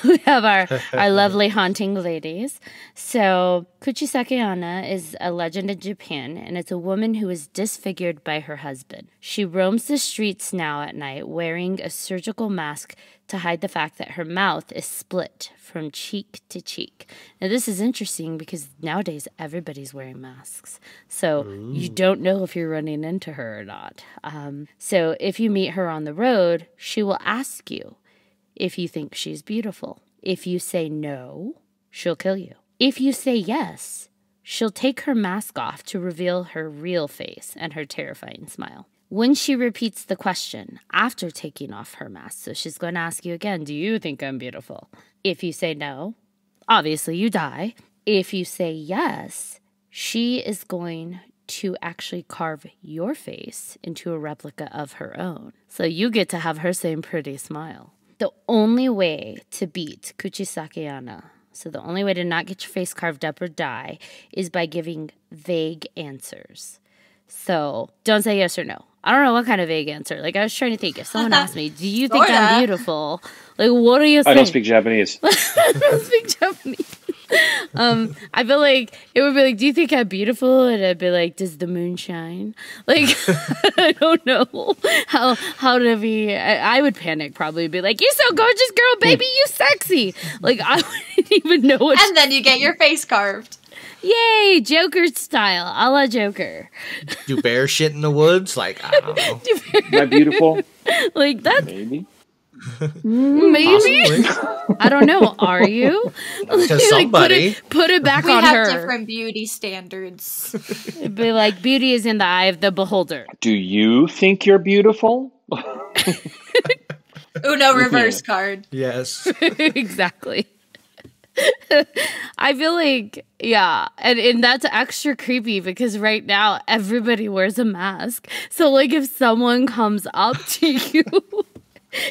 Speaker 2: We have our lovely haunting ladies. So Kuchisake-onna is a legend in Japan, and it's a woman who is disfigured by her husband. She roams the streets now at night wearing a surgical mask to hide the fact that her mouth is split from cheek to cheek. Now, this is interesting because nowadays everybody's wearing masks. So you don't know if you're running into her or not. So if you meet her on the road, she will ask you if you think she's beautiful. If you say no, she'll kill you. If you say yes, she'll take her mask off to reveal her real face and her terrifying smile. When she repeats the question after taking off her mask, so she's going to ask you again, do you think I'm beautiful? If you say no, obviously you die. If you say yes, she is going to actually carve your face into a replica of her own. So you get to have her same pretty smile. The only way to beat Kuchisake-onna, so the only way to not get your face carved up or die, is by giving vague answers. So don't say yes or no. I don't know what kind of vague answer. Like, I was trying to think. If someone asked me, do you think I'm beautiful? Like, what do you think?
Speaker 7: I don't speak Japanese.
Speaker 2: I don't speak Japanese. I feel like it would be like, do you think I'm beautiful? And I'd be like, does the moon shine? Like, I don't know how to be. I would panic probably, be like, you're so gorgeous, girl, baby, you sexy. Like, I wouldn't even know what.
Speaker 3: And then you get your face carved.
Speaker 2: Yay, Joker style, a la Joker.
Speaker 5: Do bear shit in the woods? Like, I don't know.
Speaker 7: Am I beautiful?
Speaker 2: Like that?
Speaker 7: Maybe.
Speaker 2: Maybe. I don't know. Are you?
Speaker 5: To somebody.
Speaker 2: Put it back
Speaker 3: We
Speaker 2: on
Speaker 3: have
Speaker 2: her.
Speaker 3: different beauty standards.
Speaker 2: It'd be like, beauty is in the eye of the beholder.
Speaker 7: Do you think you're beautiful?
Speaker 3: Uno reverse card.
Speaker 5: Yes.
Speaker 2: Exactly. I feel like, yeah, and that's extra creepy because right now everybody wears a mask. So, like, if someone comes up to you,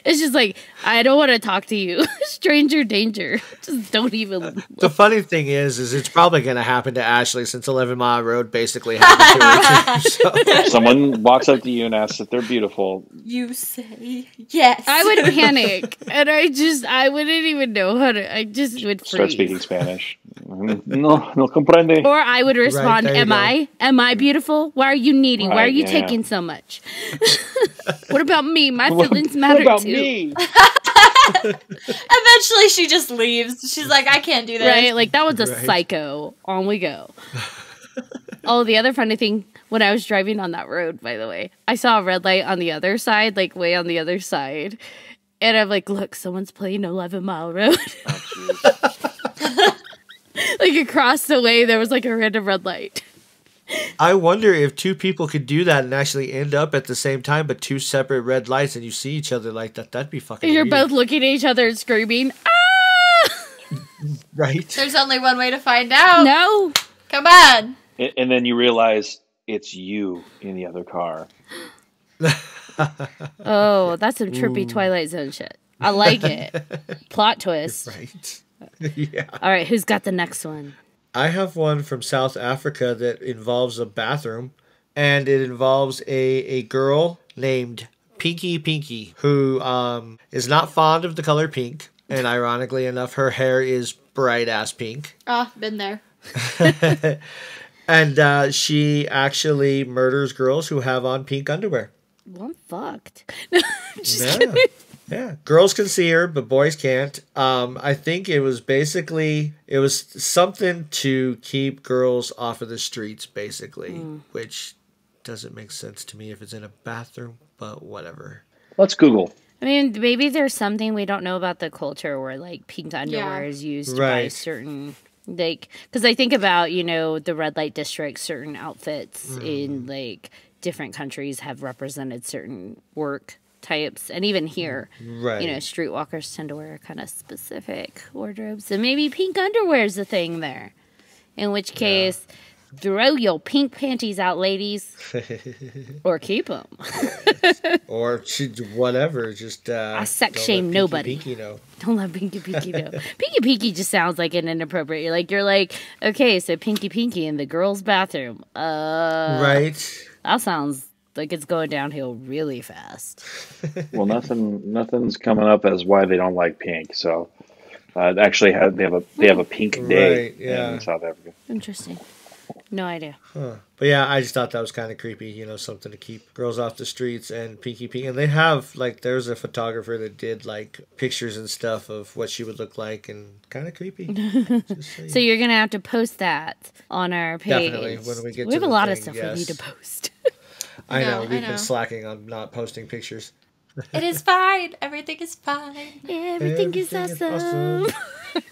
Speaker 2: it's just like, I don't want to talk to you. Stranger danger. Just don't even.
Speaker 5: The funny thing is it's probably going to happen to Ashley since 11 Mile Road basically happened to her too. So.
Speaker 7: Someone walks up to you and asks if they're beautiful.
Speaker 3: You say yes.
Speaker 2: I would panic, and I wouldn't even know how to. I just would freeze.
Speaker 7: Start speaking Spanish. No comprende.
Speaker 2: Or I would respond,
Speaker 5: Right,
Speaker 2: Am I beautiful? Why are you needy? Why are
Speaker 7: Right,
Speaker 2: you
Speaker 7: yeah.
Speaker 2: taking so much? What about me? My feelings matter
Speaker 7: What about
Speaker 2: too.
Speaker 7: me?
Speaker 3: Eventually she just leaves. She's like, I can't do this.
Speaker 2: Right? Like, that was a
Speaker 5: Right.
Speaker 2: psycho. On we go. Oh, the other funny thing, when I was driving on that road, by the way, I saw a red light on the other side, like way on the other side. And I'm like, look, someone's playing 11 Mile Road. Like, across the way, there was like a random red light.
Speaker 5: I wonder if two people could do that and actually end up at the same time, but two separate red lights, and you see each other like that. That'd be fucking
Speaker 2: And you're
Speaker 5: weird.
Speaker 2: both looking at each other and screaming, ah!
Speaker 5: Right?
Speaker 3: There's only one way to find out.
Speaker 2: No.
Speaker 3: Come on.
Speaker 7: And then you realize it's you in the other car.
Speaker 2: Oh, that's some trippy Twilight Zone shit. I like it. Plot twist.
Speaker 5: Right. Yeah.
Speaker 2: All right, who's got the next one?
Speaker 5: I have one from South Africa that involves a bathroom, and it involves a girl named Pinky, who is not fond of the color pink, and ironically enough, her hair is bright ass pink.
Speaker 3: Oh, been there.
Speaker 5: And she actually murders girls who have on pink underwear.
Speaker 2: Well, I'm fucked. No, I'm just kidding.
Speaker 5: Yeah, girls can see her, but boys can't. I think it was something to keep girls off of the streets, basically, which doesn't make sense to me if it's in a bathroom, but whatever.
Speaker 7: Let's Google.
Speaker 2: I mean, maybe there's something we don't know about the culture where, like, pink underwear is used by
Speaker 5: Right.
Speaker 2: certain, Like, because I think about, you know, the red light district, certain outfits in like different countries have represented certain work types. And even here,
Speaker 5: Right.
Speaker 2: you know, streetwalkers tend to wear kind of specific wardrobes. So maybe pink underwear is a thing there. In which case, throw your pink panties out, ladies. Or keep them.
Speaker 5: Or whatever. Just
Speaker 2: I sex
Speaker 5: don't
Speaker 2: shame
Speaker 5: let
Speaker 2: nobody.
Speaker 5: Pinky know.
Speaker 2: Don't let Pinky Pinky know. Pinky Pinky just sounds like an inappropriate. You're like, okay, so Pinky Pinky in the girls' bathroom.
Speaker 5: Right.
Speaker 2: That sounds like it's going downhill really fast.
Speaker 7: Well, nothing's coming up as why they don't like pink. So actually, they have a pink day
Speaker 5: Right, yeah.
Speaker 7: in South Africa.
Speaker 2: Interesting. No idea.
Speaker 5: Huh. But yeah, I just thought that was kind of creepy, you know, something to keep girls off the streets and Pinky Pink. And they have, like, there's a photographer that did, like, pictures and stuff of what she would look like, and kind of creepy.
Speaker 2: So you're going to have to post that on our page.
Speaker 5: Definitely, when we get
Speaker 2: We
Speaker 5: to
Speaker 2: have a
Speaker 5: the
Speaker 2: lot of
Speaker 5: thing,
Speaker 2: stuff
Speaker 5: yes.
Speaker 2: we need to post.
Speaker 5: I know, we've
Speaker 3: know.
Speaker 5: been slacking on not posting pictures.
Speaker 3: It is fine. Everything is fine.
Speaker 2: Everything is awesome.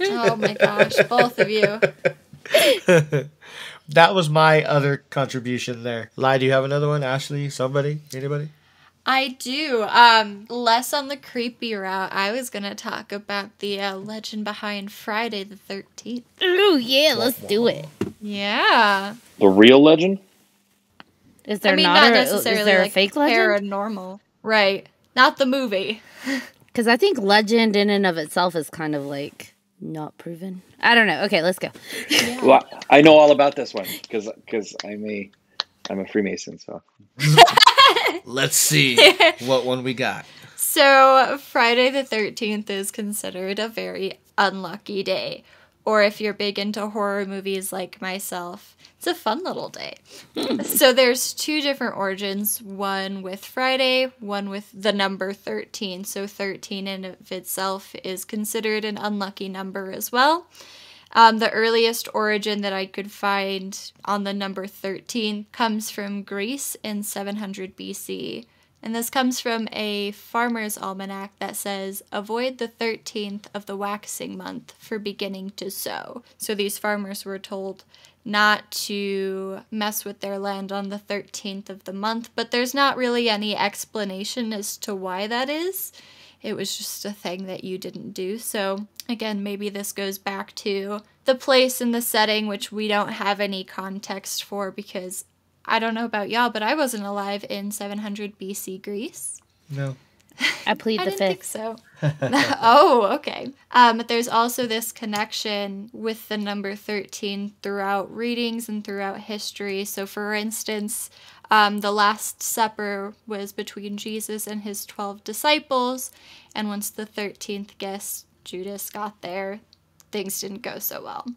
Speaker 3: Oh my gosh, both of you.
Speaker 5: That was my other contribution there. Lai, do you have another one? Ashley? Somebody? Anybody?
Speaker 3: I do. Less on the creepy route. I was gonna talk about the legend behind Friday the 13th.
Speaker 2: Ooh, yeah, let's do it.
Speaker 3: Yeah.
Speaker 7: The real legend?
Speaker 2: Is there
Speaker 3: I mean,
Speaker 2: not,
Speaker 3: not
Speaker 2: a,
Speaker 3: necessarily
Speaker 2: is there
Speaker 3: like
Speaker 2: a fake legend?
Speaker 3: paranormal. Right. Not the movie.
Speaker 2: Because I think legend in and of itself is kind of like not proven. I don't know. Okay, let's go.
Speaker 3: Yeah.
Speaker 7: Well, I know all about this one because I'm a Freemason. So
Speaker 5: Let's see what one we got.
Speaker 3: So, Friday the 13th is considered a very unlucky day. Or if you're big into horror movies like myself, it's a fun little day. So, there's two different origins. One with Friday, one with the number 13. So, 13 in of itself is considered an unlucky number as well. The earliest origin that I could find on the number 13 comes from Greece in 700 BC. And this comes from a farmer's almanac that says, avoid the 13th of the waxing month for beginning to sow. So these farmers were told not to mess with their land on the 13th of the month, but there's not really any explanation as to why that is. It was just a thing that you didn't do. So again, maybe this goes back to the place and the setting, which we don't have any context for because I don't know about y'all, but I wasn't alive in 700 BC Greece.
Speaker 5: No.
Speaker 2: I plead
Speaker 3: I
Speaker 2: the
Speaker 3: didn't think
Speaker 2: fifth.
Speaker 3: so. Oh, okay. But there's also this connection with the number 13 throughout readings and throughout history. So, for instance, the Last Supper was between Jesus and his 12 disciples. And once the 13th guest, Judas, got there, things didn't go so well.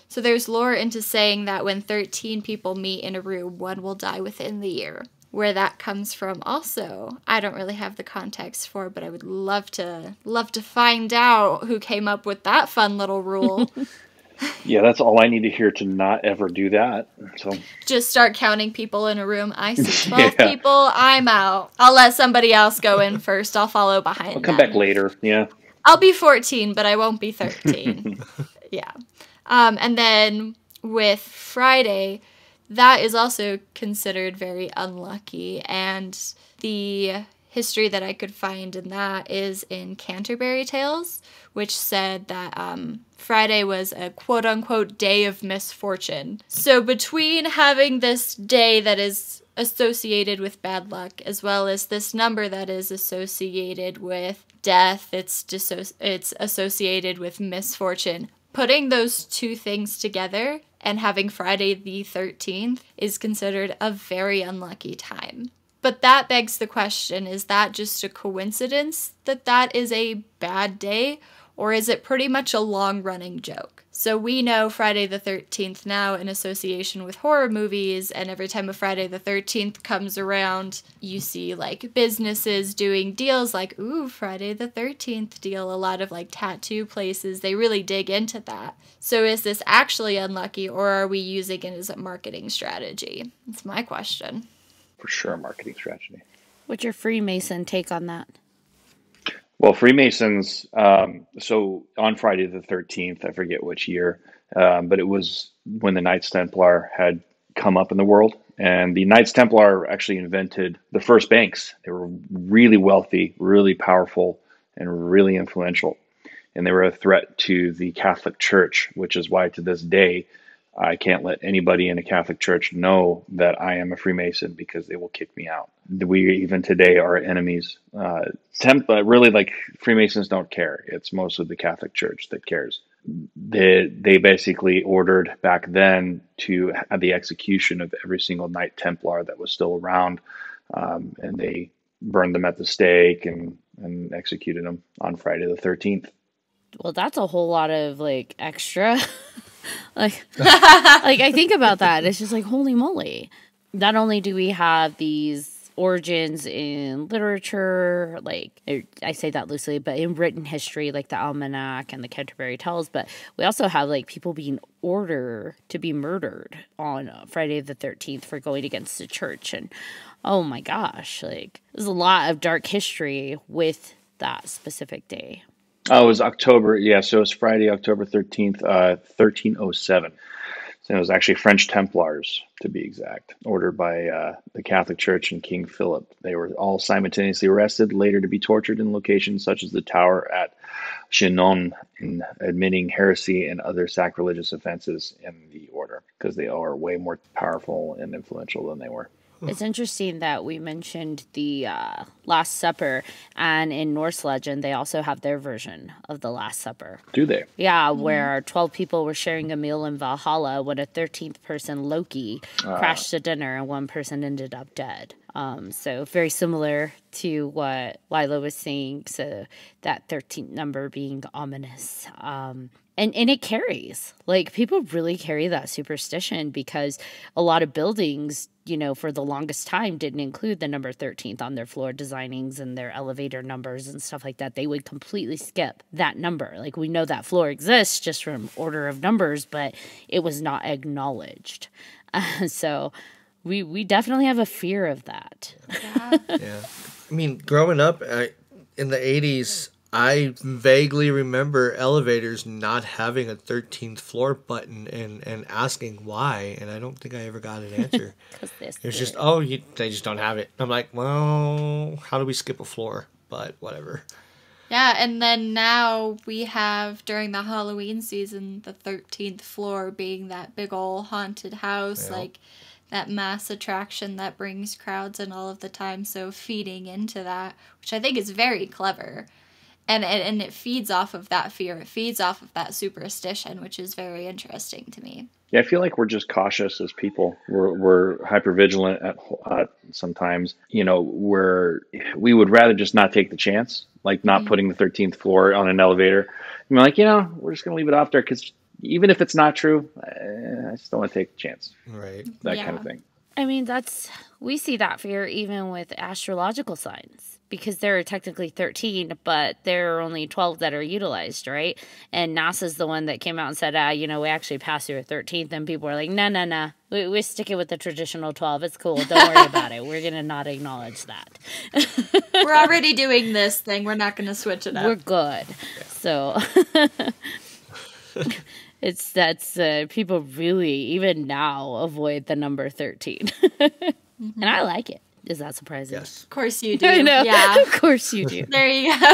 Speaker 3: So there's lore into saying that when 13 people meet in a room, one will die within the year. Where that comes from also, I don't really have the context for, but I would love to find out who came up with that fun little rule.
Speaker 7: yeah, that's all I need to hear to not ever do that. So
Speaker 3: Just start counting people in a room. I see 12
Speaker 7: Yeah.
Speaker 3: people, I'm out. I'll let somebody else go in first. I'll follow behind
Speaker 7: I'll come
Speaker 3: them.
Speaker 7: back later. Yeah.
Speaker 3: I'll be 14, but I won't be 13. Yeah. And then with Friday, that is also considered very unlucky. And the history that I could find in that is in Canterbury Tales, which said that Friday was a quote-unquote day of misfortune. So between having this day that is associated with bad luck, as well as this number that is associated with death, it's associated with misfortune, putting those two things together and having Friday the 13th is considered a very unlucky time. But that begs the question, is that just a coincidence that that is a bad day, or is it pretty much a long-running joke? So we know Friday the 13th now in association with horror movies, and every time a Friday the 13th comes around, you see like businesses doing deals like, ooh, Friday the 13th deal. A lot of like tattoo places, they really dig into that. So is this actually unlucky, or are we using it as a marketing strategy? That's my question.
Speaker 7: For sure, a marketing strategy.
Speaker 2: What's your Freemason take on that?
Speaker 7: Well, Freemasons, so on Friday the 13th, I forget which year, But it was when the Knights Templar had come up in the world. And the Knights Templar actually invented the first banks. They were really wealthy, really powerful, and really influential. And they were a threat to the Catholic Church, which is why to this day, I can't let anybody in a Catholic church know that I am a Freemason because they will kick me out. We even today are enemies. Really, like Freemasons don't care. It's mostly the Catholic Church that cares. They basically ordered back then to have the execution of every single Knight Templar that was still around, and they burned them at the stake and executed them on Friday the 13th.
Speaker 2: Well, that's a whole lot of like extra. like I think about that. It's just like, holy moly. Not only do we have these origins in literature, like I say that loosely, but in written history, like the Almanac and the Canterbury Tales, but we also have like people being ordered to be murdered on Friday the 13th for going against the church. And oh my gosh, like there's a lot of dark history with that specific day.
Speaker 7: Oh, it was October. Yeah, so it was Friday, October 13th, 1307. So it was actually French Templars, to be exact, ordered by the Catholic Church and King Philip. They were all simultaneously arrested, later to be tortured in locations such as the tower at Chinon, in admitting heresy and other sacrilegious offenses in the order, because they are way more powerful and influential than they were.
Speaker 2: It's interesting that we mentioned the Last Supper, and in Norse legend, they also have their version of the Last Supper.
Speaker 7: Do they?
Speaker 2: Yeah, where 12 people were sharing a meal in Valhalla when a 13th person, Loki, crashed the dinner and one person ended up dead. So very similar to what Lila was saying, so that 13th number being ominous. And it carries. Like, people really carry that superstition because a lot of buildings, you know, for the longest time didn't include the number 13th on their floor designings and their elevator numbers and stuff like that. They would completely skip that number. Like, we know that floor exists just from order of numbers, but it was not acknowledged. So we definitely have a fear of that.
Speaker 5: Yeah. I mean, growing up in the 80s, I vaguely remember elevators not having a 13th floor button and asking why, and I don't think I ever got an answer. It was just, they just don't have it. I'm like, well, how do we skip a floor? But whatever.
Speaker 3: Yeah, and then now we have, during the Halloween season, the 13th floor being that big old haunted house, like that mass attraction that brings crowds in all of the time, so feeding into that, which I think is very clever. And it feeds off of that fear. It feeds off of that superstition, which is very interesting to me.
Speaker 7: Yeah, I feel like we're just cautious as people. We're hypervigilant at sometimes. You know, we would rather just not take the chance, like not putting the 13th floor on an elevator. I'm like, we're just going to leave it off there because even if it's not true, I just don't want to take the chance.
Speaker 5: Right.
Speaker 7: That kind of thing.
Speaker 2: I mean, we see that fear even with astrological signs, because there are technically 13, but there are only 12 that are utilized, right? And NASA's the one that came out and said, we actually passed through a 13th, and people were like, no. We're sticking with the traditional 12. It's cool. Don't worry about it. We're going to not acknowledge that.
Speaker 3: We're already doing this thing. We're not going to switch it up.
Speaker 2: We're good. So... That's people really, even now, avoid the number 13. And I like it. Is that surprising?
Speaker 5: Yes.
Speaker 3: Of course you do.
Speaker 2: I know.
Speaker 3: Yeah.
Speaker 2: Of course you do.
Speaker 3: There you go.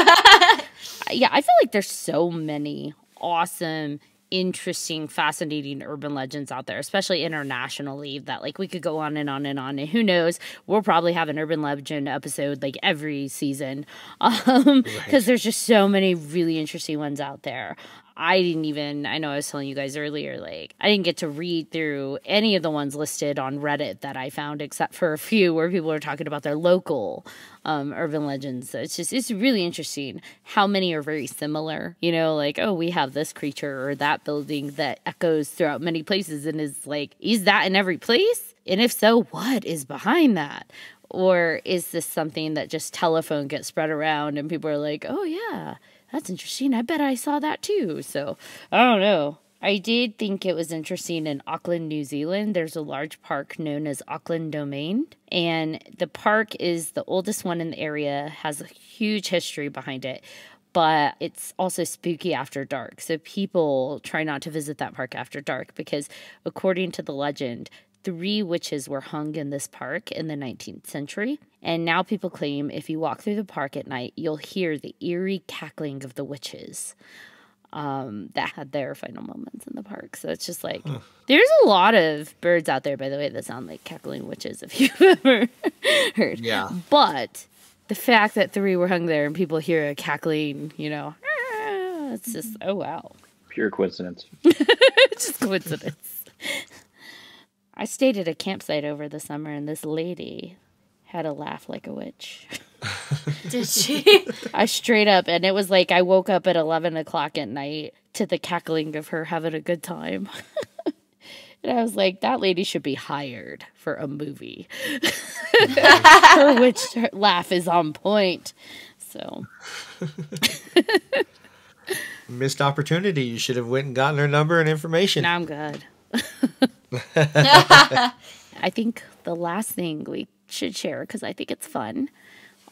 Speaker 2: Yeah, I feel like there's so many awesome, interesting, fascinating urban legends out there, especially internationally, that like we could go on and on and on. And who knows, we'll probably have an urban legend episode like every season, because there's just so many really interesting ones out there. I know I was telling you guys earlier, like, I didn't get to read through any of the ones listed on Reddit that I found, except for a few where people are talking about their local urban legends. So it's really interesting how many are very similar, like, we have this creature or that building that echoes throughout many places and is like, is that in every place? And if so, what is behind that? Or is this something that just telephone gets spread around and people are like, oh yeah, that's interesting. I bet I saw that too. So, I don't know. I did think it was interesting in Auckland, New Zealand. There's a large park known as Auckland Domain. And the park is the oldest one in the area, has a huge history behind it. but it's also spooky after dark. So people try not to visit that park after dark because, according to the legend, 3 witches were hung in this park in the 19th century. And now people claim if you walk through the park at night, you'll hear the eerie cackling of the witches that had their final moments in the park. So it's just like, there's a lot of birds out there, by the way, that sound like cackling witches, if you've ever heard.
Speaker 5: Yeah.
Speaker 2: But the fact that 3 were hung there and people hear a cackling, it's just, oh, wow.
Speaker 7: Pure coincidence.
Speaker 2: It's just coincidence. I stayed at a campsite over the summer, and this lady had a laugh like a witch.
Speaker 3: Did she?
Speaker 2: I straight up, and it was like I woke up at 11 o'clock at night to the cackling of her having a good time. And I was like, that lady should be hired for a movie. Her witch laugh is on point. So...
Speaker 5: Missed opportunity. You should have went and gotten her number and information.
Speaker 2: Now I'm good. I think the last thing we should share, because I think it's fun,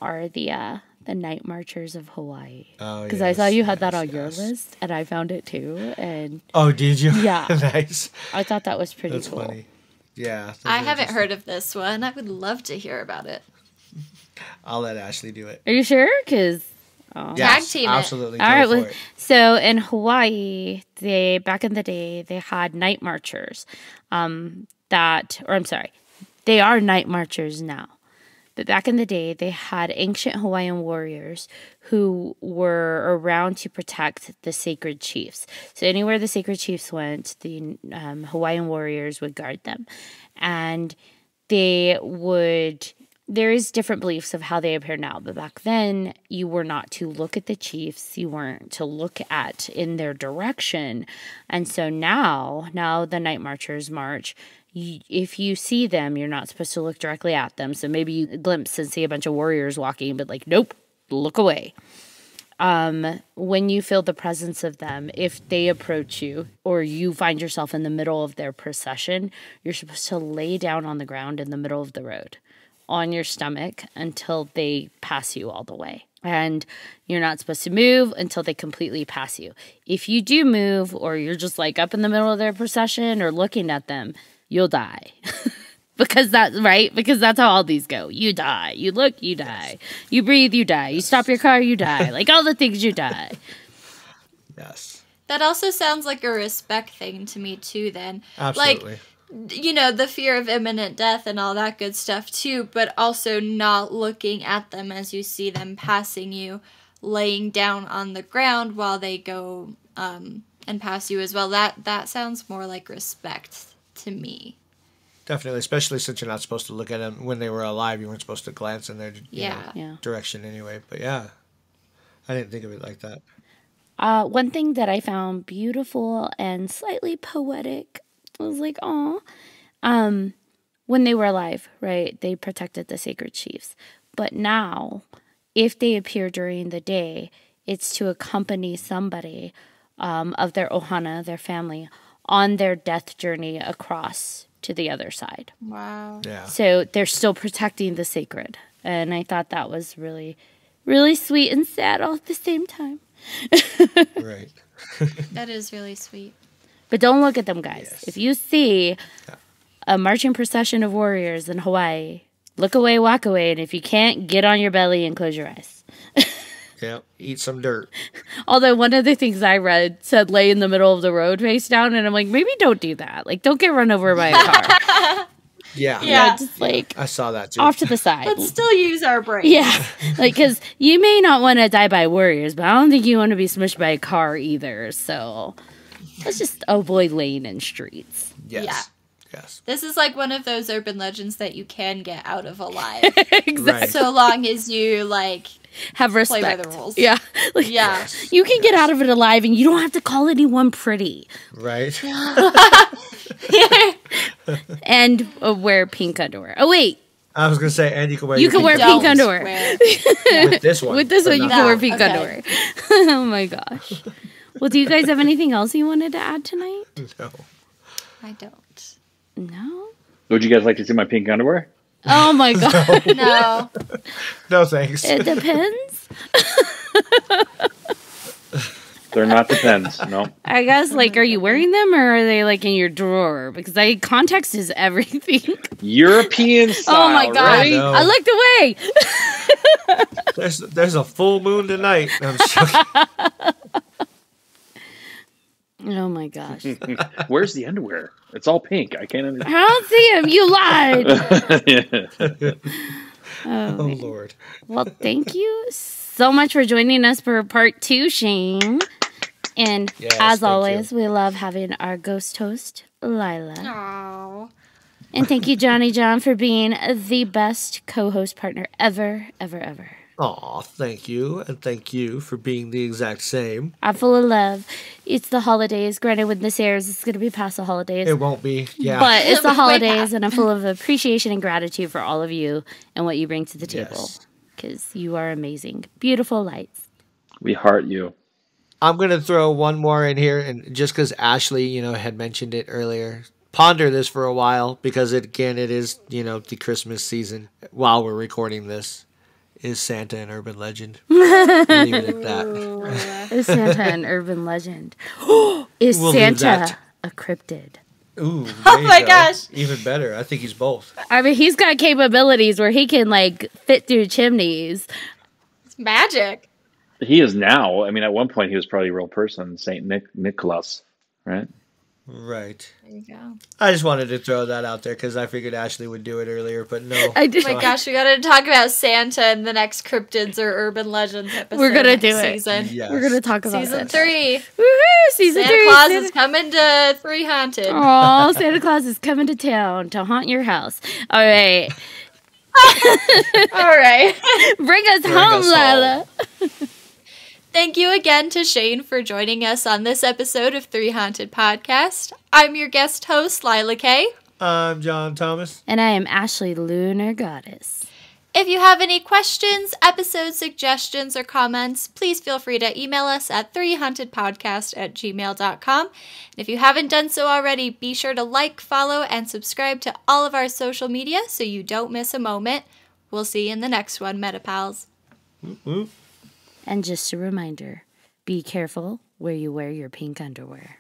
Speaker 2: are the night marchers of Hawaii.
Speaker 5: Oh,
Speaker 2: because I saw you had that on your list, and I found it too. And
Speaker 5: oh, did you?
Speaker 2: Yeah.
Speaker 5: Nice.
Speaker 2: I thought that was pretty
Speaker 5: That's
Speaker 2: cool.
Speaker 5: funny. Yeah.
Speaker 3: I haven't heard of this one. I would love to hear about it.
Speaker 5: I'll let Ashley do it.
Speaker 2: Are you sure? Because...
Speaker 3: Tag team it.
Speaker 5: Absolutely.
Speaker 2: All right.
Speaker 5: Go for
Speaker 2: Well,
Speaker 5: it.
Speaker 2: so in Hawaii, back in the day, they had night marchers. They are night marchers now. But back in the day, they had ancient Hawaiian warriors who were around to protect the sacred chiefs. So anywhere the sacred chiefs went, the Hawaiian warriors would guard them. And they would... There is different beliefs of how they appear now, but back then you were not to look at the chiefs. You weren't to look at in their direction. And so now the night marchers march. If you see them, you're not supposed to look directly at them. So maybe you glimpse and see a bunch of warriors walking, but like, nope, look away. When you feel the presence of them, if they approach you or you find yourself in the middle of their procession, you're supposed to lay down on the ground in the middle of the road on your stomach until they pass you all the way. And you're not supposed to move until they completely pass you. If you do move or you're just like up in the middle of their procession or looking at them, you'll die. Because that's right. Because that's how all these go. You die. You look, you die. You breathe, you die. You stop your car, you die. Like all the things, you die.
Speaker 5: Yes.
Speaker 3: That also sounds like a respect thing to me too then.
Speaker 5: Absolutely.
Speaker 3: Like, the fear of imminent death and all that good stuff too, but also not looking at them as you see them passing you, laying down on the ground while they go and pass you as well. That sounds more like respect to me.
Speaker 5: Definitely, especially since you're not supposed to look at them when they were alive. You weren't supposed to glance in their direction anyway. But yeah, I didn't think of it like that.
Speaker 2: One thing that I found beautiful and slightly poetic was like, aw. When they were alive, right, they protected the sacred chiefs. But now, if they appear during the day, it's to accompany somebody of their ohana, their family, on their death journey across to the other side.
Speaker 3: Wow.
Speaker 5: Yeah.
Speaker 2: So they're still protecting the sacred. And I thought that was really, really sweet and sad all at the same time.
Speaker 5: Right.
Speaker 3: That is really sweet.
Speaker 2: But don't look at them, guys.
Speaker 5: Yes.
Speaker 2: If you see a marching procession of warriors in Hawaii, look away, walk away, and if you can't, get on your belly and close your eyes.
Speaker 5: Yeah, eat some dirt.
Speaker 2: Although one of the things I read said lay in the middle of the road face down, and I'm like, maybe don't do that. Like, don't get run over by a car.
Speaker 5: Yeah.
Speaker 2: Just like
Speaker 5: I saw that too.
Speaker 2: off to the side.
Speaker 3: Let's still use our brain.
Speaker 2: Yeah, like, because you may not want to die by warriors, but I don't think you want to be smushed by a car either. So let's just avoid laying in streets.
Speaker 5: Yes.
Speaker 3: Yeah.
Speaker 5: Yes.
Speaker 3: This is like one of those urban legends that you can get out of alive.
Speaker 2: Exactly.
Speaker 5: Right.
Speaker 3: So long as you, like,
Speaker 2: Have respect.
Speaker 3: play by the rules.
Speaker 2: Yeah. Like,
Speaker 3: Yeah.
Speaker 2: you can get out of it alive, and you don't have to call anyone pretty.
Speaker 5: Right.
Speaker 2: And wear pink underwear. Oh, wait.
Speaker 5: I was gonna say, and you can wear.
Speaker 2: You
Speaker 5: your
Speaker 2: can wear
Speaker 5: pink
Speaker 2: pink
Speaker 3: Don't
Speaker 2: underwear.
Speaker 3: wear-
Speaker 5: with this one.
Speaker 2: With this
Speaker 5: but
Speaker 2: one, you
Speaker 5: not-
Speaker 2: can wear
Speaker 3: No,
Speaker 2: pink
Speaker 3: okay.
Speaker 2: underwear. Oh, my gosh. Well, do you guys have anything else you wanted to add tonight?
Speaker 5: No.
Speaker 3: I don't.
Speaker 2: No?
Speaker 7: Would you guys like to see my pink underwear?
Speaker 2: Oh, my God.
Speaker 3: No.
Speaker 5: No thanks.
Speaker 2: It depends.
Speaker 7: They're not the pens. No.
Speaker 2: I guess, like, are you wearing them or are they, like, in your drawer? Because context is everything.
Speaker 7: European style,
Speaker 2: Oh, my God.
Speaker 7: right?
Speaker 5: No.
Speaker 2: I looked away.
Speaker 5: There's a full moon tonight. I'm joking.
Speaker 2: Oh, my gosh.
Speaker 7: Where's the underwear? It's all pink. I can't understand.
Speaker 2: I don't see him. You lied.
Speaker 5: Oh, Lord.
Speaker 2: Well, thank you so much for joining us for part 2, Shane. And
Speaker 5: Yes,
Speaker 2: as
Speaker 5: thank
Speaker 2: always,
Speaker 5: you.
Speaker 2: we love having our ghost host, Lila.
Speaker 3: Aww.
Speaker 2: And thank you, Johnny John, for being the best co-host partner ever, ever, ever.
Speaker 5: Aw, thank you. And thank you for being the exact same.
Speaker 2: I'm full of love. It's the holidays. Granted, when this airs, it's going to be past the holidays.
Speaker 5: It won't be. Yeah.
Speaker 2: But it's the
Speaker 3: Way
Speaker 2: holidays,
Speaker 3: past.
Speaker 2: and I'm full of appreciation and gratitude for all of you and what you bring to the table.
Speaker 5: Yes.
Speaker 2: Because you are amazing. Beautiful lights.
Speaker 7: We heart you.
Speaker 5: I'm going to throw one more in here. And just because Ashley, had mentioned it earlier, ponder this for a while because, it is, the Christmas season while we're recording this. Is Santa an urban legend? Leave it at that.
Speaker 2: Is Santa an urban legend? Is
Speaker 5: We'll leave
Speaker 2: Santa
Speaker 5: that.
Speaker 2: a cryptid?
Speaker 5: Ooh,
Speaker 3: Oh my gosh.
Speaker 5: Even better. I think he's both.
Speaker 2: I mean, he's got capabilities where he can, like, fit through chimneys.
Speaker 3: It's magic.
Speaker 7: He is now. I mean, at one point, he was probably a real person, Saint Nicholas, right?
Speaker 5: Right.
Speaker 3: There you go.
Speaker 5: I just wanted to throw that out there because I figured Ashley would do it earlier, but no.
Speaker 2: I did.
Speaker 3: Oh my gosh, we gotta talk about Santa in the next Cryptids or Urban Legends episode.
Speaker 2: We're gonna
Speaker 3: next
Speaker 2: do it.
Speaker 3: season.
Speaker 5: Yes.
Speaker 2: We're going to talk about
Speaker 3: Season
Speaker 2: this.
Speaker 3: 3.
Speaker 2: Woohoo! Season
Speaker 3: Santa
Speaker 2: 3.
Speaker 3: Claus is coming to 3Haunted.
Speaker 2: Oh, Santa Claus is coming to town to haunt your house. All right.
Speaker 3: All right.
Speaker 2: Bring us
Speaker 5: Bring
Speaker 2: home,
Speaker 5: us all.
Speaker 2: Lila.
Speaker 3: Thank you again to Shane for joining us on this episode of 3Haunted Podcast. I'm your guest host, Lila Kay.
Speaker 5: I'm John Thomas.
Speaker 2: And I am Ashley Lunar Goddess.
Speaker 3: If you have any questions, episode suggestions, or comments, please feel free to email us at 3hauntedpodcast@gmail.com. And if you haven't done so already, be sure to like, follow, and subscribe to all of our social media so you don't miss a moment. We'll see you in the next one, Metapals.
Speaker 2: And just a reminder, be careful where you wear your pink underwear.